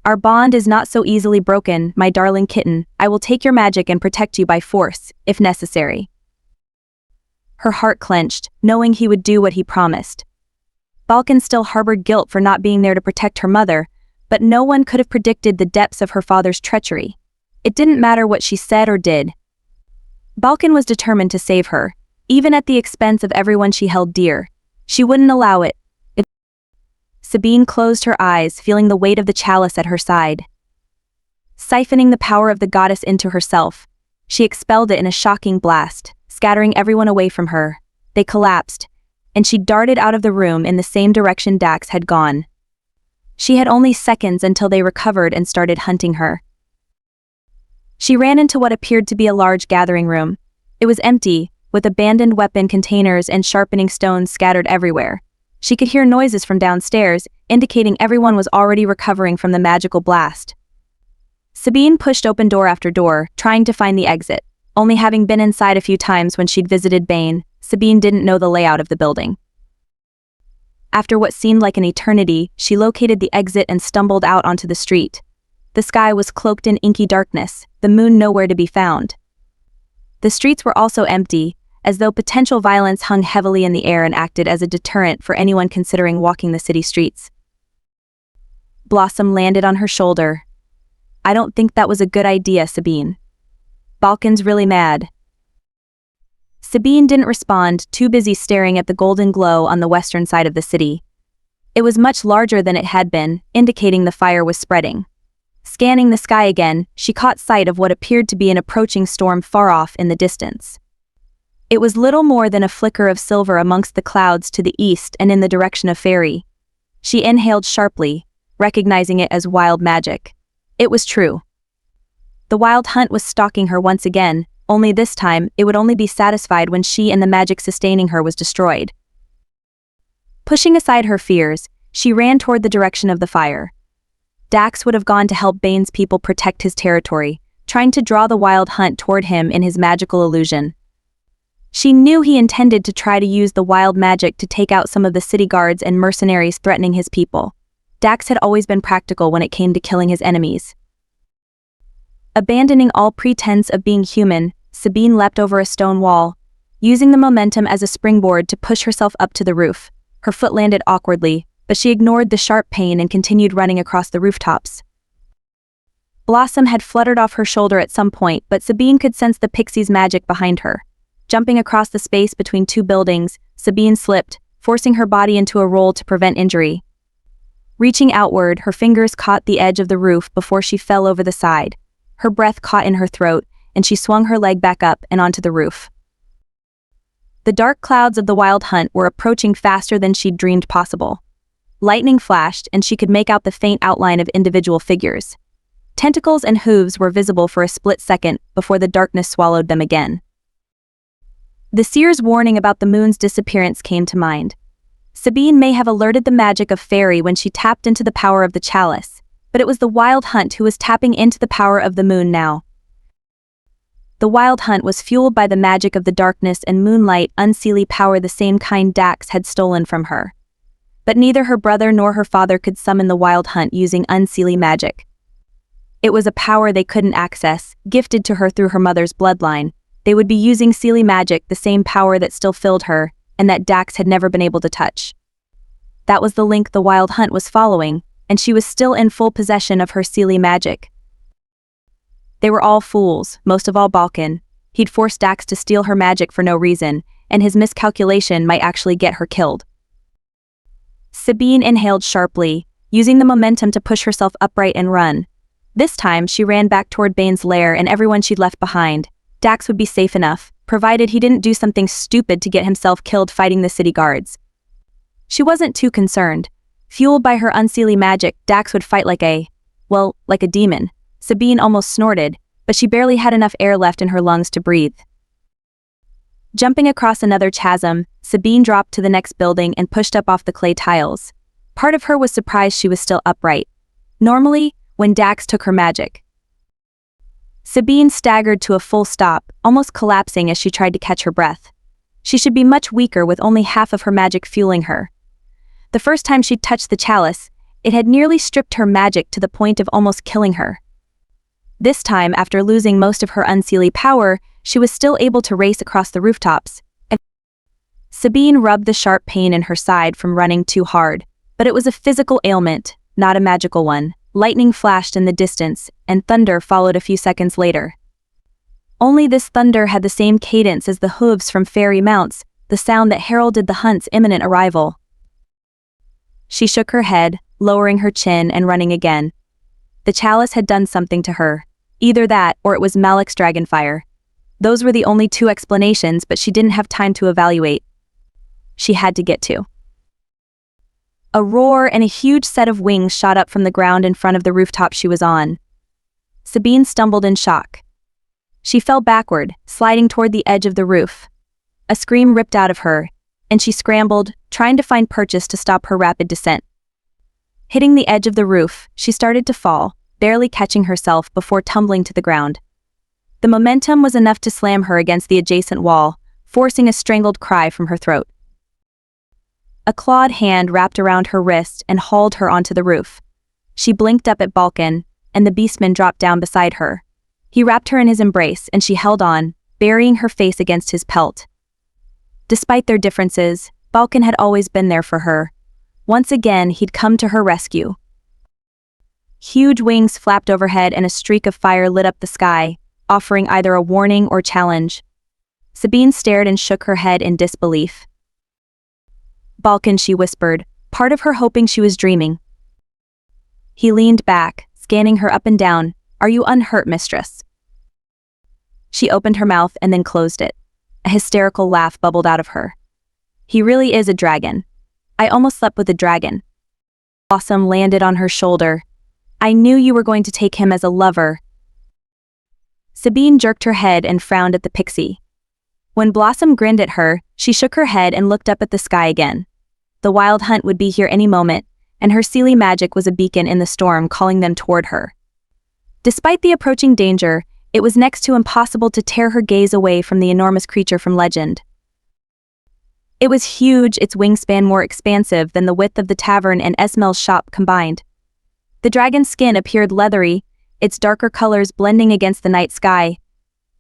"Our bond is not so easily broken, my darling kitten. I will take your magic and protect you by force, if necessary." Her heart clenched, knowing he would do what he promised. Balkan still harbored guilt for not being there to protect her mother, but no one could have predicted the depths of her father's treachery. It didn't matter what she said or did. Balkan was determined to save her, even at the expense of everyone she held dear. She wouldn't allow it. Sabine closed her eyes, feeling the weight of the chalice at her side. Siphoning the power of the goddess into herself, she expelled it in a shocking blast, scattering everyone away from her. They collapsed, and she darted out of the room in the same direction Dax had gone. She had only seconds until they recovered and started hunting her. She ran into what appeared to be a large gathering room. It was empty, with abandoned weapon containers and sharpening stones scattered everywhere. She could hear noises from downstairs, indicating everyone was already recovering from the magical blast. Sabine pushed open door after door, trying to find the exit. Only having been inside a few times when she'd visited Bane, Sabine didn't know the layout of the building. After what seemed like an eternity, she located the exit and stumbled out onto the street. The sky was cloaked in inky darkness, the moon nowhere to be found. The streets were also empty, as though potential violence hung heavily in the air and acted as a deterrent for anyone considering walking the city streets. Blossom landed on her shoulder. "I don't think that was a good idea, Sabine. Balkan's really mad." Sabine didn't respond, too busy staring at the golden glow on the western side of the city. It was much larger than it had been, indicating the fire was spreading. Scanning the sky again, she caught sight of what appeared to be an approaching storm far off in the distance. It was little more than a flicker of silver amongst the clouds to the east and in the direction of Fairy. She inhaled sharply, recognizing it as wild magic. It was true. The wild hunt was stalking her once again, only this time, it would only be satisfied when she and the magic sustaining her was destroyed. Pushing aside her fears, she ran toward the direction of the fire. Dax would have gone to help Bane's people protect his territory, trying to draw the wild hunt toward him in his magical illusion. She knew he intended to try to use the wild magic to take out some of the city guards and mercenaries threatening his people. Dax had always been practical when it came to killing his enemies. Abandoning all pretense of being human, Sabine leapt over a stone wall, using the momentum as a springboard to push herself up to the roof. Her foot landed awkwardly, but she ignored the sharp pain and continued running across the rooftops. Blossom had fluttered off her shoulder at some point, but Sabine could sense the pixie's magic behind her. Jumping across the space between two buildings, Sabine slipped, forcing her body into a roll to prevent injury. Reaching outward, her fingers caught the edge of the roof before she fell over the side. Her breath caught in her throat, and she swung her leg back up and onto the roof. The dark clouds of the wild hunt were approaching faster than she'd dreamed possible. Lightning flashed, and she could make out the faint outline of individual figures. Tentacles and hooves were visible for a split second before the darkness swallowed them again. The seer's warning about the moon's disappearance came to mind. Sabine may have alerted the magic of fairy when she tapped into the power of the chalice, but it was the wild hunt who was tapping into the power of the moon now. The wild hunt was fueled by the magic of the darkness and moonlight, unseelie power, the same kind Dax had stolen from her. But neither her brother nor her father could summon the wild hunt using unseelie magic. It was a power they couldn't access, gifted to her through her mother's bloodline. They would be using seelie magic, the same power that still filled her, and that Dax had never been able to touch. That was the link the wild hunt was following, and she was still in full possession of her seelie magic. They were all fools, most of all Balkan. He'd forced Dax to steal her magic for no reason, and his miscalculation might actually get her killed. Sabine inhaled sharply, using the momentum to push herself upright and run. This time, she ran back toward Bane's lair and everyone she'd left behind. Dax would be safe enough, provided he didn't do something stupid to get himself killed fighting the city guards. She wasn't too concerned. Fueled by her unseelie magic, Dax would fight like a demon. Sabine almost snorted, but she barely had enough air left in her lungs to breathe. Jumping across another chasm, Sabine dropped to the next building and pushed up off the clay tiles. Part of her was surprised she was still upright. Normally, when Dax took her magic, Sabine staggered to a full stop, almost collapsing as she tried to catch her breath. She should be much weaker with only half of her magic fueling her. The first time she'd touched the chalice, it had nearly stripped her magic to the point of almost killing her. This time, after losing most of her unseelie power, she was still able to race across the rooftops. Sabine rubbed the sharp pain in her side from running too hard, but it was a physical ailment, not a magical one. Lightning flashed in the distance, and thunder followed a few seconds later. Only this thunder had the same cadence as the hooves from fairy mounts, the sound that heralded the hunt's imminent arrival. She shook her head, lowering her chin and running again. The chalice had done something to her. Either that, or it was Malik's dragonfire. Those were the only two explanations, but she didn't have time to evaluate. She had to get to. A roar and a huge set of wings shot up from the ground in front of the rooftop she was on. Sabine stumbled in shock. She fell backward, sliding toward the edge of the roof. A scream ripped out of her, and she scrambled, trying to find purchase to stop her rapid descent. Hitting the edge of the roof, she started to fall, barely catching herself before tumbling to the ground. The momentum was enough to slam her against the adjacent wall, forcing a strangled cry from her throat. A clawed hand wrapped around her wrist and hauled her onto the roof. She blinked up at Balkan, and the beastman dropped down beside her. He wrapped her in his embrace, and she held on, burying her face against his pelt. Despite their differences, Balkan had always been there for her. Once again, he'd come to her rescue. Huge wings flapped overhead and a streak of fire lit up the sky, offering either a warning or challenge. Sabine stared and shook her head in disbelief. Balkan, she whispered, part of her hoping she was dreaming. He leaned back, scanning her up and down. Are you unhurt, mistress? She opened her mouth and then closed it. A hysterical laugh bubbled out of her. He really is a dragon. I almost slept with a dragon. Blossom landed on her shoulder. I knew you were going to take him as a lover. Sabine jerked her head and frowned at the pixie. When Blossom grinned at her, she shook her head and looked up at the sky again. The wild hunt would be here any moment, and her Seelie magic was a beacon in the storm calling them toward her. Despite the approaching danger, it was next to impossible to tear her gaze away from the enormous creature from legend. It was huge, its wingspan more expansive than the width of the tavern and Esmel's shop combined. The dragon's skin appeared leathery, its darker colors blending against the night sky.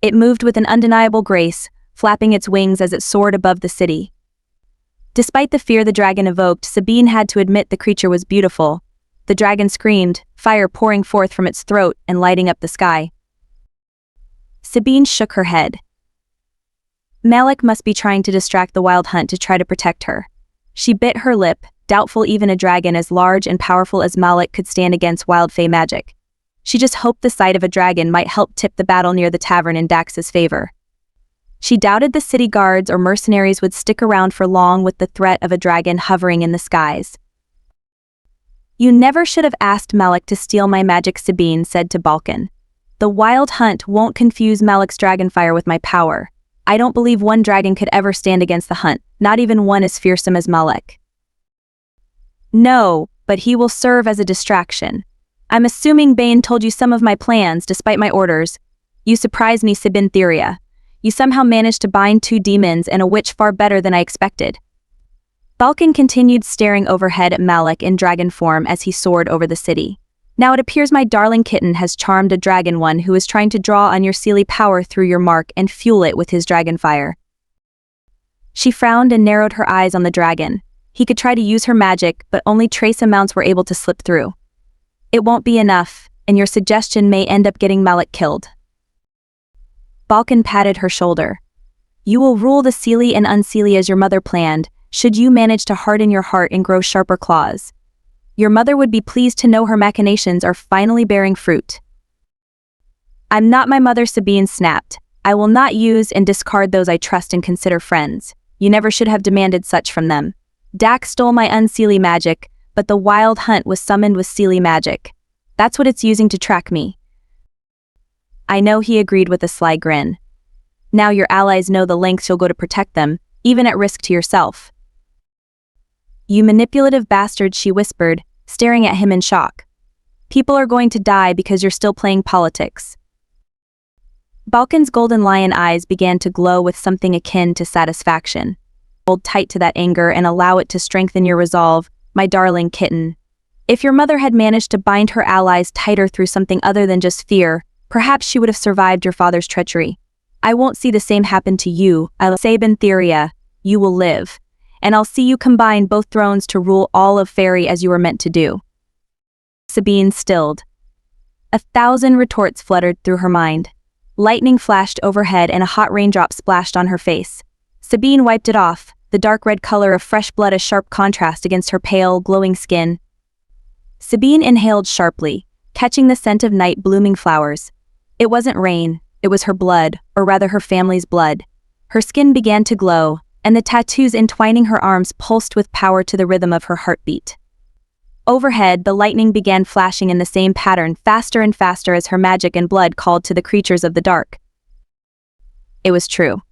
It moved with an undeniable grace, flapping its wings as it soared above the city. Despite the fear the dragon evoked, Sabine had to admit the creature was beautiful. The dragon screamed, fire pouring forth from its throat and lighting up the sky. Sabine shook her head. Malik must be trying to distract the wild hunt to try to protect her. She bit her lip, doubtful even a dragon as large and powerful as Malik could stand against wild fae magic. She just hoped the sight of a dragon might help tip the battle near the tavern in Dax's favor. She doubted the city guards or mercenaries would stick around for long with the threat of a dragon hovering in the skies. You never should have asked Malik to steal my magic, Sabine said to Balkan. The wild hunt won't confuse Malik's dragonfire with my power. I don't believe one dragon could ever stand against the hunt, not even one as fearsome as Malik. No, but he will serve as a distraction. I'm assuming Bane told you some of my plans despite my orders. You surprised me, Sabine. You somehow managed to bind 2 demons and a witch far better than I expected. Balkan continued staring overhead at Malik in dragon form as he soared over the city. Now it appears my darling kitten has charmed a dragon one who is trying to draw on your Seelie power through your mark and fuel it with his dragon fire. She frowned and narrowed her eyes on the dragon. He could try to use her magic, but only trace amounts were able to slip through. It won't be enough, and your suggestion may end up getting Malik killed. Balkan patted her shoulder. You will rule the Seelie and Unseelie as your mother planned, should you manage to harden your heart and grow sharper claws. Your mother would be pleased to know her machinations are finally bearing fruit. I'm not my mother, Sabine snapped. I will not use and discard those I trust and consider friends. You never should have demanded such from them. Dax stole my Unseelie magic, but the wild hunt was summoned with Seelie magic. That's what it's using to track me. I know, he agreed with a sly grin. Now your allies know the lengths you'll go to protect them, even at risk to yourself. You manipulative bastard, she whispered, staring at him in shock. People are going to die because you're still playing politics. Balkan's golden lion eyes began to glow with something akin to satisfaction. Hold tight to that anger and allow it to strengthen your resolve, my darling kitten. If your mother had managed to bind her allies tighter through something other than just fear, perhaps she would have survived your father's treachery. I won't see the same happen to you, Sabine. You will live. And I'll see you combine both thrones to rule all of Fairy as you were meant to do. Sabine stilled. 1,000 retorts fluttered through her mind. Lightning flashed overhead and a hot raindrop splashed on her face. Sabine wiped it off, the dark red color of fresh blood a sharp contrast against her pale, glowing skin. Sabine inhaled sharply, catching the scent of night blooming flowers. It wasn't rain, it was her blood, or rather her family's blood. Her skin began to glow, and the tattoos entwining her arms pulsed with power to the rhythm of her heartbeat. Overhead, the lightning began flashing in the same pattern, faster and faster as her magic and blood called to the creatures of the dark. It was true.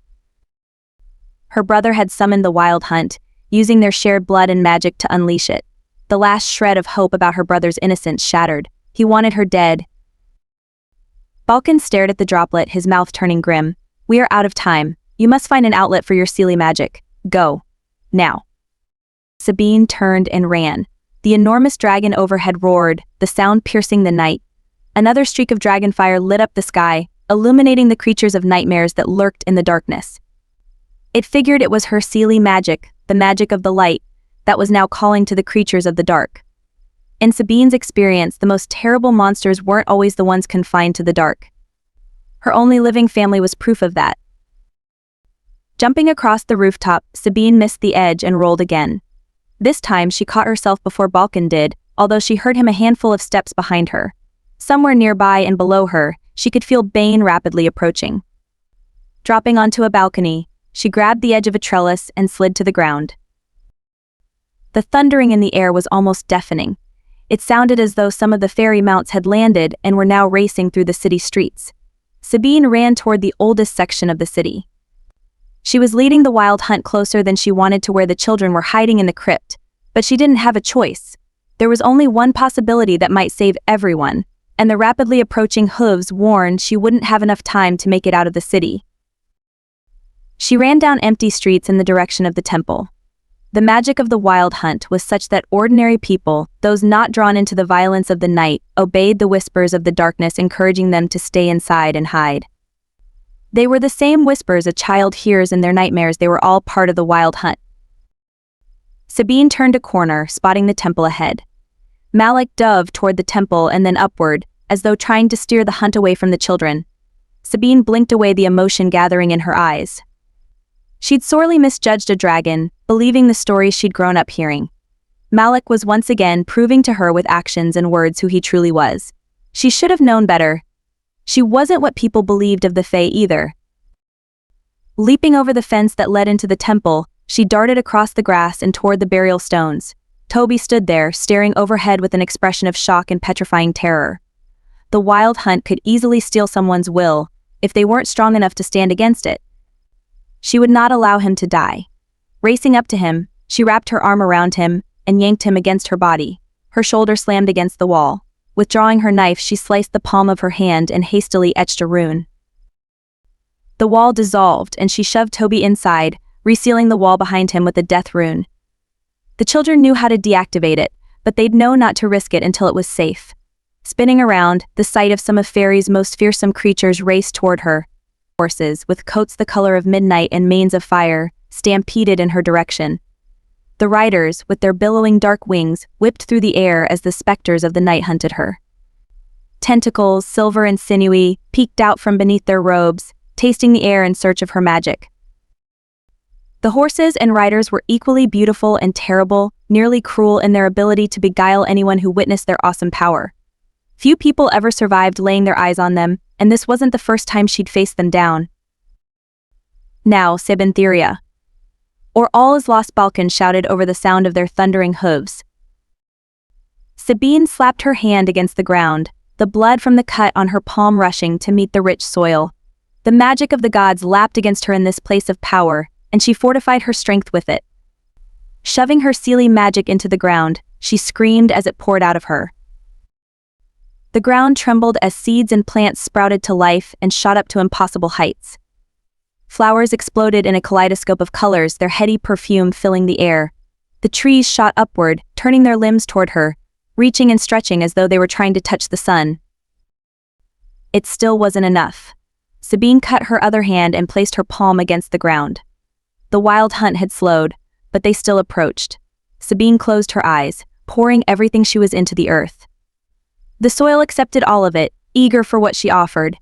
Her brother had summoned the wild hunt, using their shared blood and magic to unleash it. The last shred of hope about her brother's innocence shattered. He wanted her dead. Balkan stared at the droplet, his mouth turning grim. We are out of time. You must find an outlet for your Seelie magic. Go. Now. Sabine turned and ran. The enormous dragon overhead roared, the sound piercing the night. Another streak of dragonfire lit up the sky, illuminating the creatures of nightmares that lurked in the darkness. It figured it was her Seelie magic, the magic of the light, that was now calling to the creatures of the dark. In Sabine's experience, the most terrible monsters weren't always the ones confined to the dark. Her only living family was proof of that. Jumping across the rooftop, Sabine missed the edge and rolled again. This time she caught herself before Balkan did, although she heard him a handful of steps behind her. Somewhere nearby and below her, she could feel Bane rapidly approaching. Dropping onto a balcony, she grabbed the edge of a trellis and slid to the ground. The thundering in the air was almost deafening. It sounded as though some of the fairy mounts had landed and were now racing through the city streets. Sabine ran toward the oldest section of the city. She was leading the wild hunt closer than she wanted to where the children were hiding in the crypt, but she didn't have a choice. There was only one possibility that might save everyone, and the rapidly approaching hooves warned she wouldn't have enough time to make it out of the city. She ran down empty streets in the direction of the temple. The magic of the wild hunt was such that ordinary people, those not drawn into the violence of the night, obeyed the whispers of the darkness, encouraging them to stay inside and hide. They were the same whispers a child hears in their nightmares. They were all part of the wild hunt. Sabine turned a corner, spotting the temple ahead. Malik dove toward the temple and then upward, as though trying to steer the hunt away from the children. Sabine blinked away, the emotion gathering in her eyes. She'd sorely misjudged a dragon, believing the stories she'd grown up hearing. Malik was once again proving to her with actions and words who he truly was. She should have known better. She wasn't what people believed of the Fae either. Leaping over the fence that led into the temple, she darted across the grass and toward the burial stones. Toby stood there, staring overhead with an expression of shock and petrifying terror. The wild hunt could easily steal someone's will, if they weren't strong enough to stand against it. She would not allow him to die. Racing up to him, she wrapped her arm around him and yanked him against her body. Her shoulder slammed against the wall. Withdrawing her knife, she sliced the palm of her hand and hastily etched a rune. The wall dissolved, and she shoved Toby inside, resealing the wall behind him with a death rune. The children knew how to deactivate it, but they'd know not to risk it until it was safe. Spinning around, the sight of some of Fairy's most fearsome creatures raced toward her. Horses, with coats the color of midnight and manes of fire, stampeded in her direction. The riders, with their billowing dark wings, whipped through the air as the specters of the night hunted her. Tentacles, silver and sinewy, peeked out from beneath their robes, tasting the air in search of her magic. The horses and riders were equally beautiful and terrible, nearly cruel in their ability to beguile anyone who witnessed their awesome power. Few people ever survived laying their eyes on them, and this wasn't the first time she'd faced them down. Now, Sabine, or all is lost, Balkan shouted over the sound of their thundering hooves. Sabine slapped her hand against the ground, the blood from the cut on her palm rushing to meet the rich soil. The magic of the gods lapped against her in this place of power, and she fortified her strength with it. Shoving her Seelie magic into the ground, she screamed as it poured out of her. The ground trembled as seeds and plants sprouted to life and shot up to impossible heights. Flowers exploded in a kaleidoscope of colors, their heady perfume filling the air. The trees shot upward, turning their limbs toward her, reaching and stretching as though they were trying to touch the sun. It still wasn't enough. Sabine cut her other hand and placed her palm against the ground. The wild hunt had slowed, but they still approached. Sabine closed her eyes, pouring everything she was into the earth. The soil accepted all of it, eager for what she offered.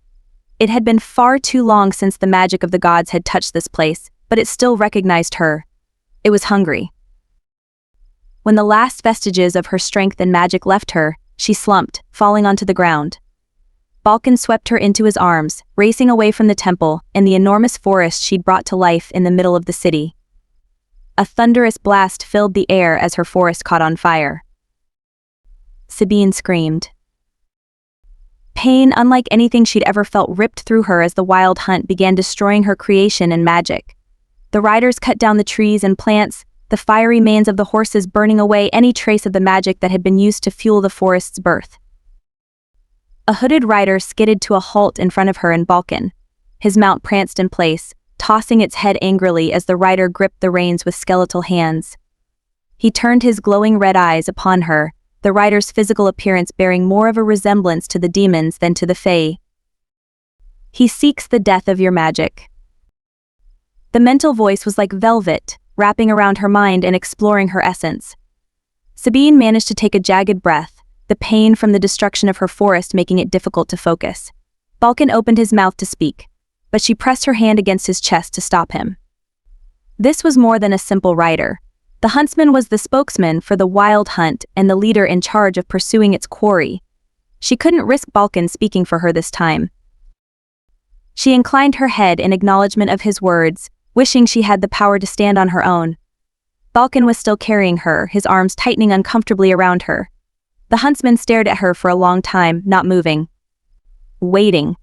It had been far too long since the magic of the gods had touched this place, but it still recognized her. It was hungry. When the last vestiges of her strength and magic left her, she slumped, falling onto the ground. Balkan swept her into his arms, racing away from the temple and the enormous forest she'd brought to life in the middle of the city. A thunderous blast filled the air as her forest caught on fire. Sabine screamed. Pain unlike anything she'd ever felt ripped through her as the wild hunt began destroying her creation and magic. The riders cut down the trees and plants, the fiery manes of the horses burning away any trace of the magic that had been used to fuel the forest's birth. A hooded rider skidded to a halt in front of her and Balkan. His mount pranced in place, tossing its head angrily as the rider gripped the reins with skeletal hands. He turned his glowing red eyes upon her, the rider's physical appearance bearing more of a resemblance to the demons than to the Fae. He seeks the death of your magic. The mental voice was like velvet, wrapping around her mind and exploring her essence. Sabine managed to take a jagged breath, the pain from the destruction of her forest making it difficult to focus. Balkan opened his mouth to speak, but she pressed her hand against his chest to stop him. This was more than a simple rider. The huntsman was the spokesman for the wild hunt and the leader in charge of pursuing its quarry. She couldn't risk Balkan speaking for her this time. She inclined her head in acknowledgement of his words, wishing she had the power to stand on her own. Balkan was still carrying her, his arms tightening uncomfortably around her. The huntsman stared at her for a long time, not moving. Waiting.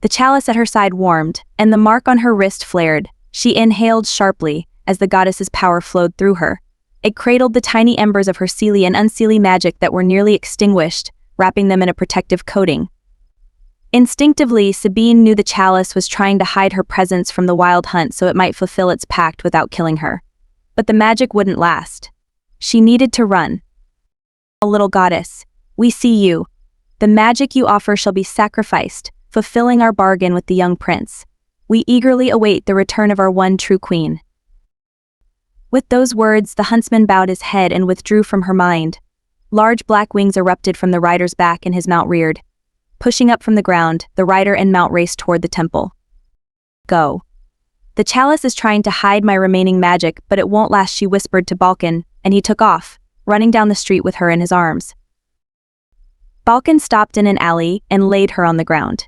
The chalice at her side warmed, and the mark on her wrist flared. She inhaled sharply, as the goddess's power flowed through her. It cradled the tiny embers of her seelie and unseelie magic that were nearly extinguished, wrapping them in a protective coating. Instinctively, Sabine knew the chalice was trying to hide her presence from the wild hunt so it might fulfill its pact without killing her. But the magic wouldn't last. She needed to run. "O little goddess, we see you. The magic you offer shall be sacrificed, fulfilling our bargain with the young prince. We eagerly await the return of our one true queen." With those words, the huntsman bowed his head and withdrew from her mind. Large black wings erupted from the rider's back and his mount reared. Pushing up from the ground, the rider and mount raced toward the temple. "Go. The chalice is trying to hide my remaining magic, but it won't last," she whispered to Balkan, and he took off, running down the street with her in his arms. Balkan stopped in an alley and laid her on the ground.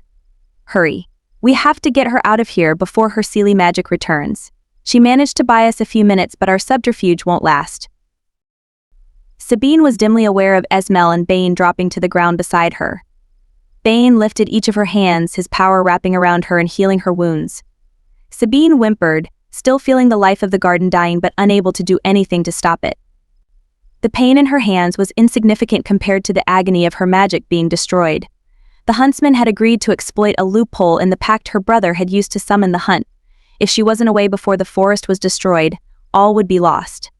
"Hurry. We have to get her out of here before her seelie magic returns. She managed to buy us a few minutes, but our subterfuge won't last." Sabine was dimly aware of Esmel and Bane dropping to the ground beside her. Bane lifted each of her hands, his power wrapping around her and healing her wounds. Sabine whimpered, still feeling the life of the garden dying but unable to do anything to stop it. The pain in her hands was insignificant compared to the agony of her magic being destroyed. The huntsman had agreed to exploit a loophole in the pact her brother had used to summon the hunt. If she wasn't away before the forest was destroyed, all would be lost.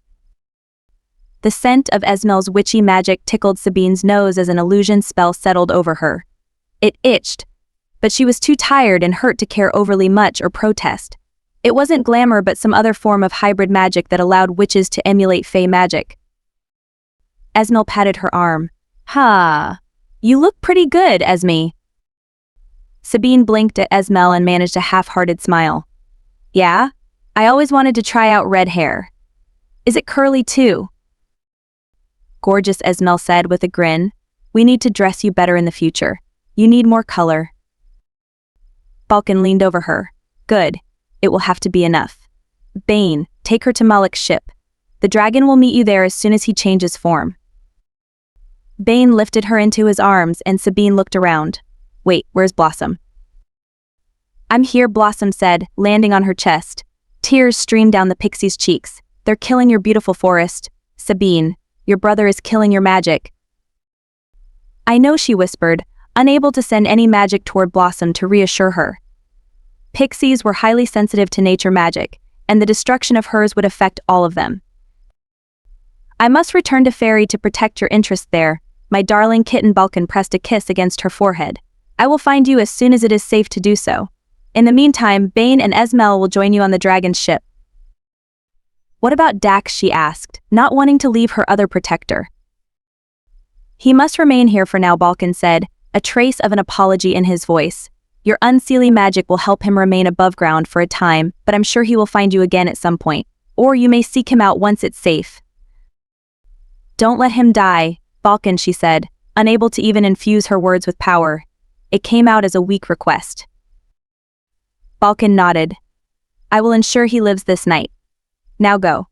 The scent of Esmel's witchy magic tickled Sabine's nose as an illusion spell settled over her. It itched, but she was too tired and hurt to care overly much or protest. It wasn't glamour but some other form of hybrid magic that allowed witches to emulate fae magic. Esmel patted her arm. "Ha! You look pretty good, Esme." Sabine blinked at Esmel and managed a half-hearted smile. "Yeah? I always wanted to try out red hair. Is it curly too?" "Gorgeous," Esmel said with a grin. "We need to dress you better in the future. You need more color." Balkan leaned over her. "Good. It will have to be enough. Bane, take her to Malik's ship. The dragon will meet you there as soon as he changes form." Bane lifted her into his arms and Sabine looked around. "Wait, where's Blossom?" "I'm here," Blossom said, landing on her chest. Tears streamed down the pixie's cheeks. "They're killing your beautiful forest. Sabine, your brother is killing your magic." "I know," she whispered, unable to send any magic toward Blossom to reassure her. Pixies were highly sensitive to nature magic, and the destruction of hers would affect all of them. "I must return to Fairy to protect your interest there," my darling kitten. Balkan pressed a kiss against her forehead. "I will find you as soon as it is safe to do so. In the meantime, Bane and Esmel will join you on the dragon's ship." "What about Dax?" she asked, not wanting to leave her other protector. "He must remain here for now," Balkan said, a trace of an apology in his voice. "Your unseelie magic will help him remain above ground for a time, but I'm sure he will find you again at some point. Or you may seek him out once it's safe." "Don't let him die, Balkan," she said, unable to even infuse her words with power. It came out as a weak request. Balkan nodded. "I will ensure he lives this night. Now go.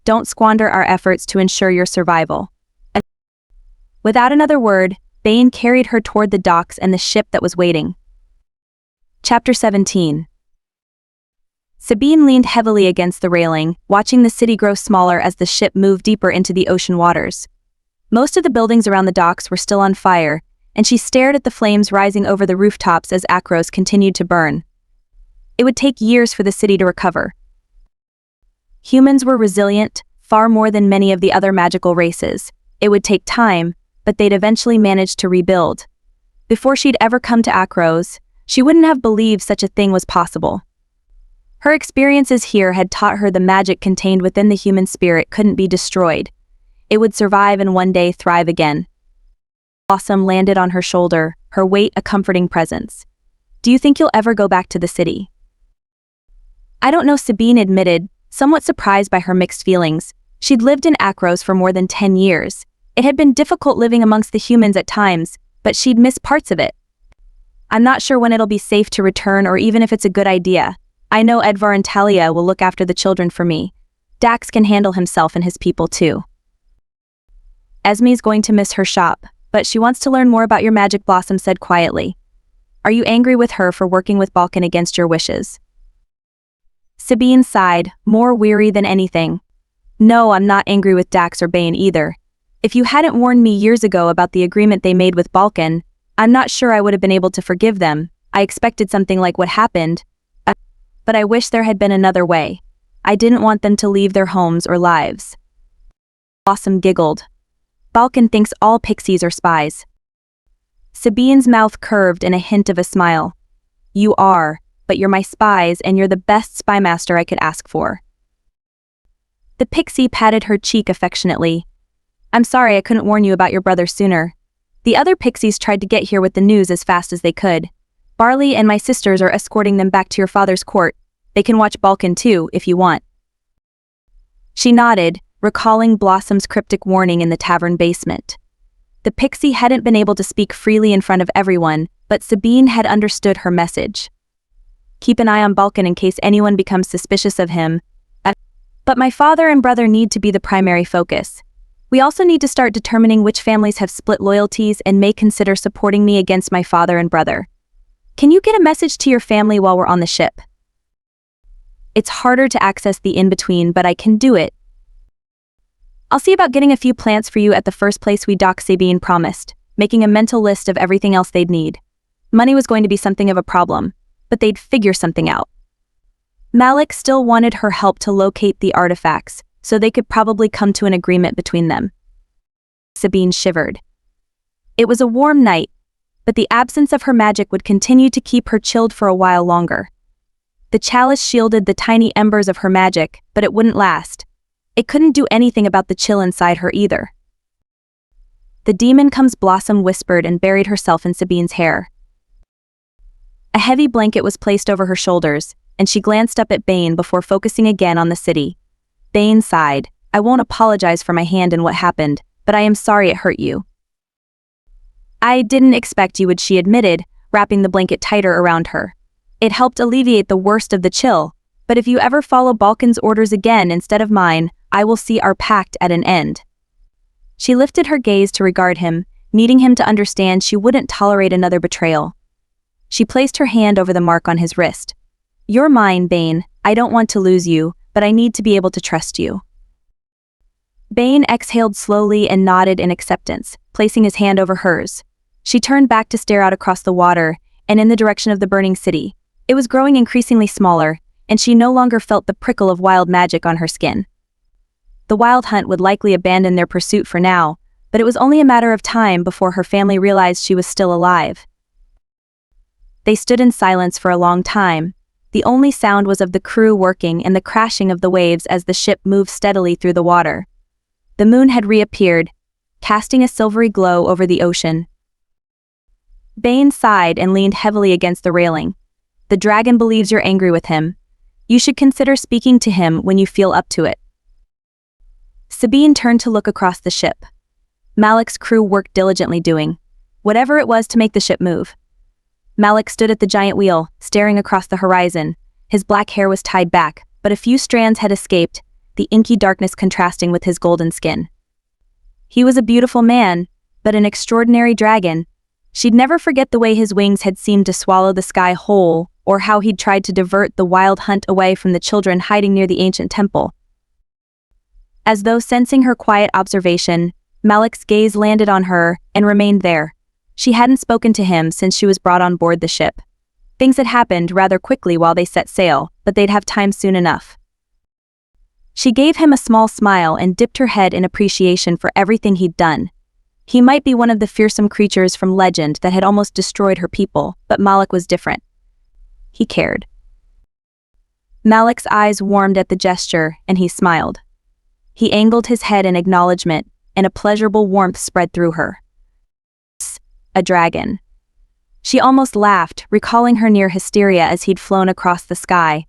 Don't squander our efforts to ensure your survival." Without another word, Bane carried her toward the docks and the ship that was waiting. Chapter 17. Sabine leaned heavily against the railing, watching the city grow smaller as the ship moved deeper into the ocean waters. Most of the buildings around the docks were still on fire, and she stared at the flames rising over the rooftops as Akros continued to burn. It would take years for the city to recover. Humans were resilient, far more than many of the other magical races. It would take time, but they'd eventually manage to rebuild. Before she'd ever come to Akros, she wouldn't have believed such a thing was possible. Her experiences here had taught her the magic contained within the human spirit couldn't be destroyed. It would survive and one day thrive again. Blossom landed on her shoulder, her weight a comforting presence. "Do you think you'll ever go back to the city?" "I don't know," Sabine admitted, somewhat surprised by her mixed feelings. She'd lived in Akros for more than 10 years. It had been difficult living amongst the humans at times, but she'd missed parts of it. "I'm not sure when it'll be safe to return or even if it's a good idea. I know Edvar and Talia will look after the children for me. Dax can handle himself and his people too. Esme's going to miss her shop, but she wants to learn more about your magic," Blossom said quietly. Are you angry with her for working with Balkan against your wishes? Sabine sighed, more weary than anything. No, I'm not angry with Dax or Bane either. If you hadn't warned me years ago about the agreement they made with Balkan, I'm not sure I would have been able to forgive them. I expected something like what happened. But I wish there had been another way. I didn't want them to leave their homes or lives. Blossom giggled. Balkan thinks all pixies are spies. Sabine's mouth curved in a hint of a smile. You are, but you're my spies and you're the best spy master I could ask for. The pixie patted her cheek affectionately. I'm sorry I couldn't warn you about your brother sooner. The other pixies tried to get here with the news as fast as they could. Barley and my sisters are escorting them back to your father's court. They can watch Balkan too, if you want. She nodded, recalling Blossom's cryptic warning in the tavern basement. The pixie hadn't been able to speak freely in front of everyone, but Sabine had understood her message. Keep an eye on Balkan in case anyone becomes suspicious of him. But my father and brother need to be the primary focus. We also need to start determining which families have split loyalties and may consider supporting me against my father and brother. Can you get a message to your family while we're on the ship? It's harder to access the in-between, but I can do it. I'll see about getting a few plants for you at the first place we dock, Sabine promised, making a mental list of everything else they'd need. Money was going to be something of a problem, but they'd figure something out. Malik still wanted her help to locate the artifacts, so they could probably come to an agreement between them. Sabine shivered. It was a warm night, but the absence of her magic would continue to keep her chilled for a while longer. The chalice shielded the tiny embers of her magic, but it wouldn't last. It couldn't do anything about the chill inside her either. The demon comes, Blossom whispered and buried herself in Sabine's hair. A heavy blanket was placed over her shoulders, and she glanced up at Bane before focusing again on the city. Bane sighed. I won't apologize for my hand and what happened, but I am sorry it hurt you. I didn't expect you would, she admitted, wrapping the blanket tighter around her. It helped alleviate the worst of the chill, but if you ever follow Balkan's orders again instead of mine, I will see our pact at an end. She lifted her gaze to regard him, needing him to understand she wouldn't tolerate another betrayal. She placed her hand over the mark on his wrist. You're mine, Bane. I don't want to lose you, but I need to be able to trust you. Bane exhaled slowly and nodded in acceptance, placing his hand over hers. She turned back to stare out across the water and in the direction of the burning city. It was growing increasingly smaller, and she no longer felt the prickle of wild magic on her skin. The Wild Hunt would likely abandon their pursuit for now, but it was only a matter of time before her family realized she was still alive. They stood in silence for a long time. The only sound was of the crew working and the crashing of the waves as the ship moved steadily through the water. The moon had reappeared, casting a silvery glow over the ocean. Bane sighed and leaned heavily against the railing. The dragon believes you're angry with him. You should consider speaking to him when you feel up to it. Sabine turned to look across the ship. Malik's crew worked diligently doing whatever it was to make the ship move. Malik stood at the giant wheel, staring across the horizon. His black hair was tied back, but a few strands had escaped, the inky darkness contrasting with his golden skin. He was a beautiful man, but an extraordinary dragon. She'd never forget the way his wings had seemed to swallow the sky whole, or how he'd tried to divert the Wild Hunt away from the children hiding near the ancient temple. As though sensing her quiet observation, Malik's gaze landed on her and remained there. She hadn't spoken to him since she was brought on board the ship. Things had happened rather quickly while they set sail, but they'd have time soon enough. She gave him a small smile and dipped her head in appreciation for everything he'd done. He might be one of the fearsome creatures from legend that had almost destroyed her people, but Malik was different. He cared. Malik's eyes warmed at the gesture, and he smiled. He angled his head in acknowledgement, and a pleasurable warmth spread through her. A dragon. She almost laughed, recalling her near hysteria as he'd flown across the sky.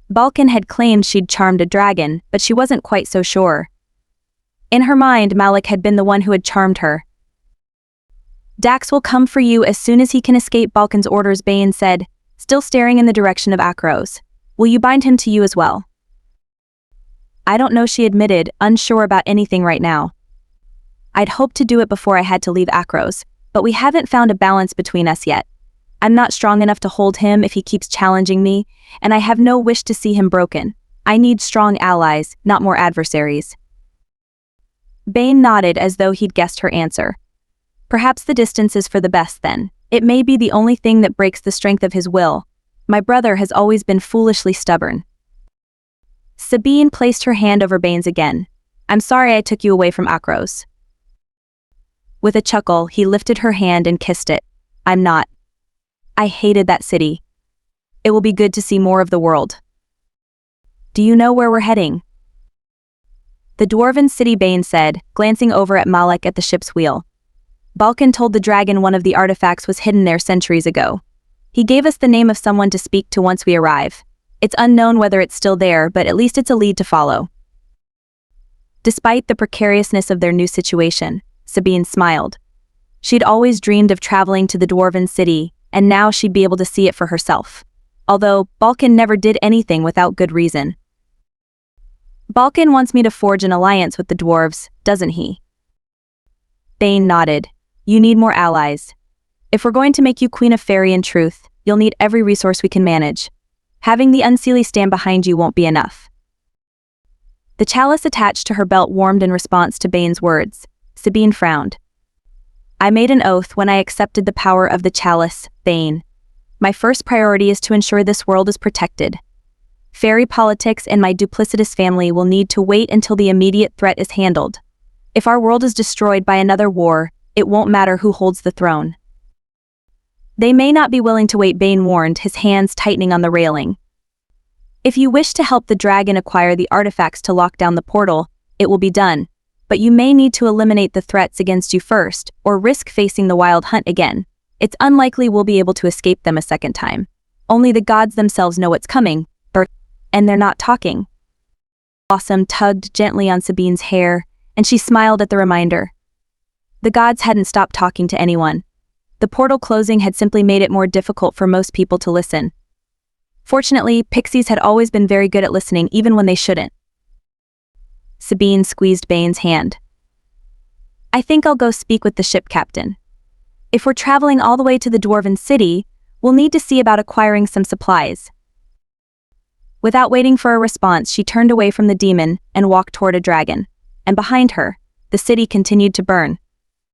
Balkan had claimed she'd charmed a dragon, but she wasn't quite so sure. In her mind, Malik had been the one who had charmed her. Dax will come for you as soon as he can escape Balkan's orders, Bane said, still staring in the direction of Akros. Will you bind him to you as well? I don't know, she admitted, unsure about anything right now. I'd hoped to do it before I had to leave Akros, but we haven't found a balance between us yet. I'm not strong enough to hold him if he keeps challenging me, and I have no wish to see him broken. I need strong allies, not more adversaries. Bane nodded as though he'd guessed her answer. Perhaps the distance is for the best then. It may be the only thing that breaks the strength of his will. My brother has always been foolishly stubborn. Sabine placed her hand over Bane's again. I'm sorry I took you away from Akros. With a chuckle, he lifted her hand and kissed it. I'm not. I hated that city. It will be good to see more of the world. Do you know where we're heading? The dwarven city, Bane said, glancing over at Malek at the ship's wheel. Balkan told the dragon one of the artifacts was hidden there centuries ago. He gave us the name of someone to speak to once we arrive. It's unknown whether it's still there, but at least it's a lead to follow. Despite the precariousness of their new situation, Sabine smiled. She'd always dreamed of traveling to the dwarven city, and now she'd be able to see it for herself. Although, Balkan never did anything without good reason. Balkan wants me to forge an alliance with the dwarves, doesn't he? Bane nodded. You need more allies. If we're going to make you Queen of Fairy in truth, you'll need every resource we can manage. Having the Unseelie stand behind you won't be enough. The chalice attached to her belt warmed in response to Bane's words. Sabine frowned. I made an oath when I accepted the power of the chalice, Bane. My first priority is to ensure this world is protected. Fairy politics and my duplicitous family will need to wait until the immediate threat is handled. If our world is destroyed by another war, it won't matter who holds the throne. They may not be willing to wait, Bane warned, his hands tightening on the railing. If you wish to help the dragon acquire the artifacts to lock down the portal, it will be done, but you may need to eliminate the threats against you first, or risk facing the wild hunt again. It's unlikely we'll be able to escape them a second time. Only the gods themselves know what's coming, and they're not talking. Blossom tugged gently on Sabine's hair, and she smiled at the reminder. The gods hadn't stopped talking to anyone. The portal closing had simply made it more difficult for most people to listen. Fortunately, pixies had always been very good at listening even when they shouldn't. Sabine squeezed Bane's hand. I think I'll go speak with the ship captain. If we're traveling all the way to the dwarven city, we'll need to see about acquiring some supplies. Without waiting for a response, she turned away from the demon and walked toward a dragon. And behind her, the city continued to burn.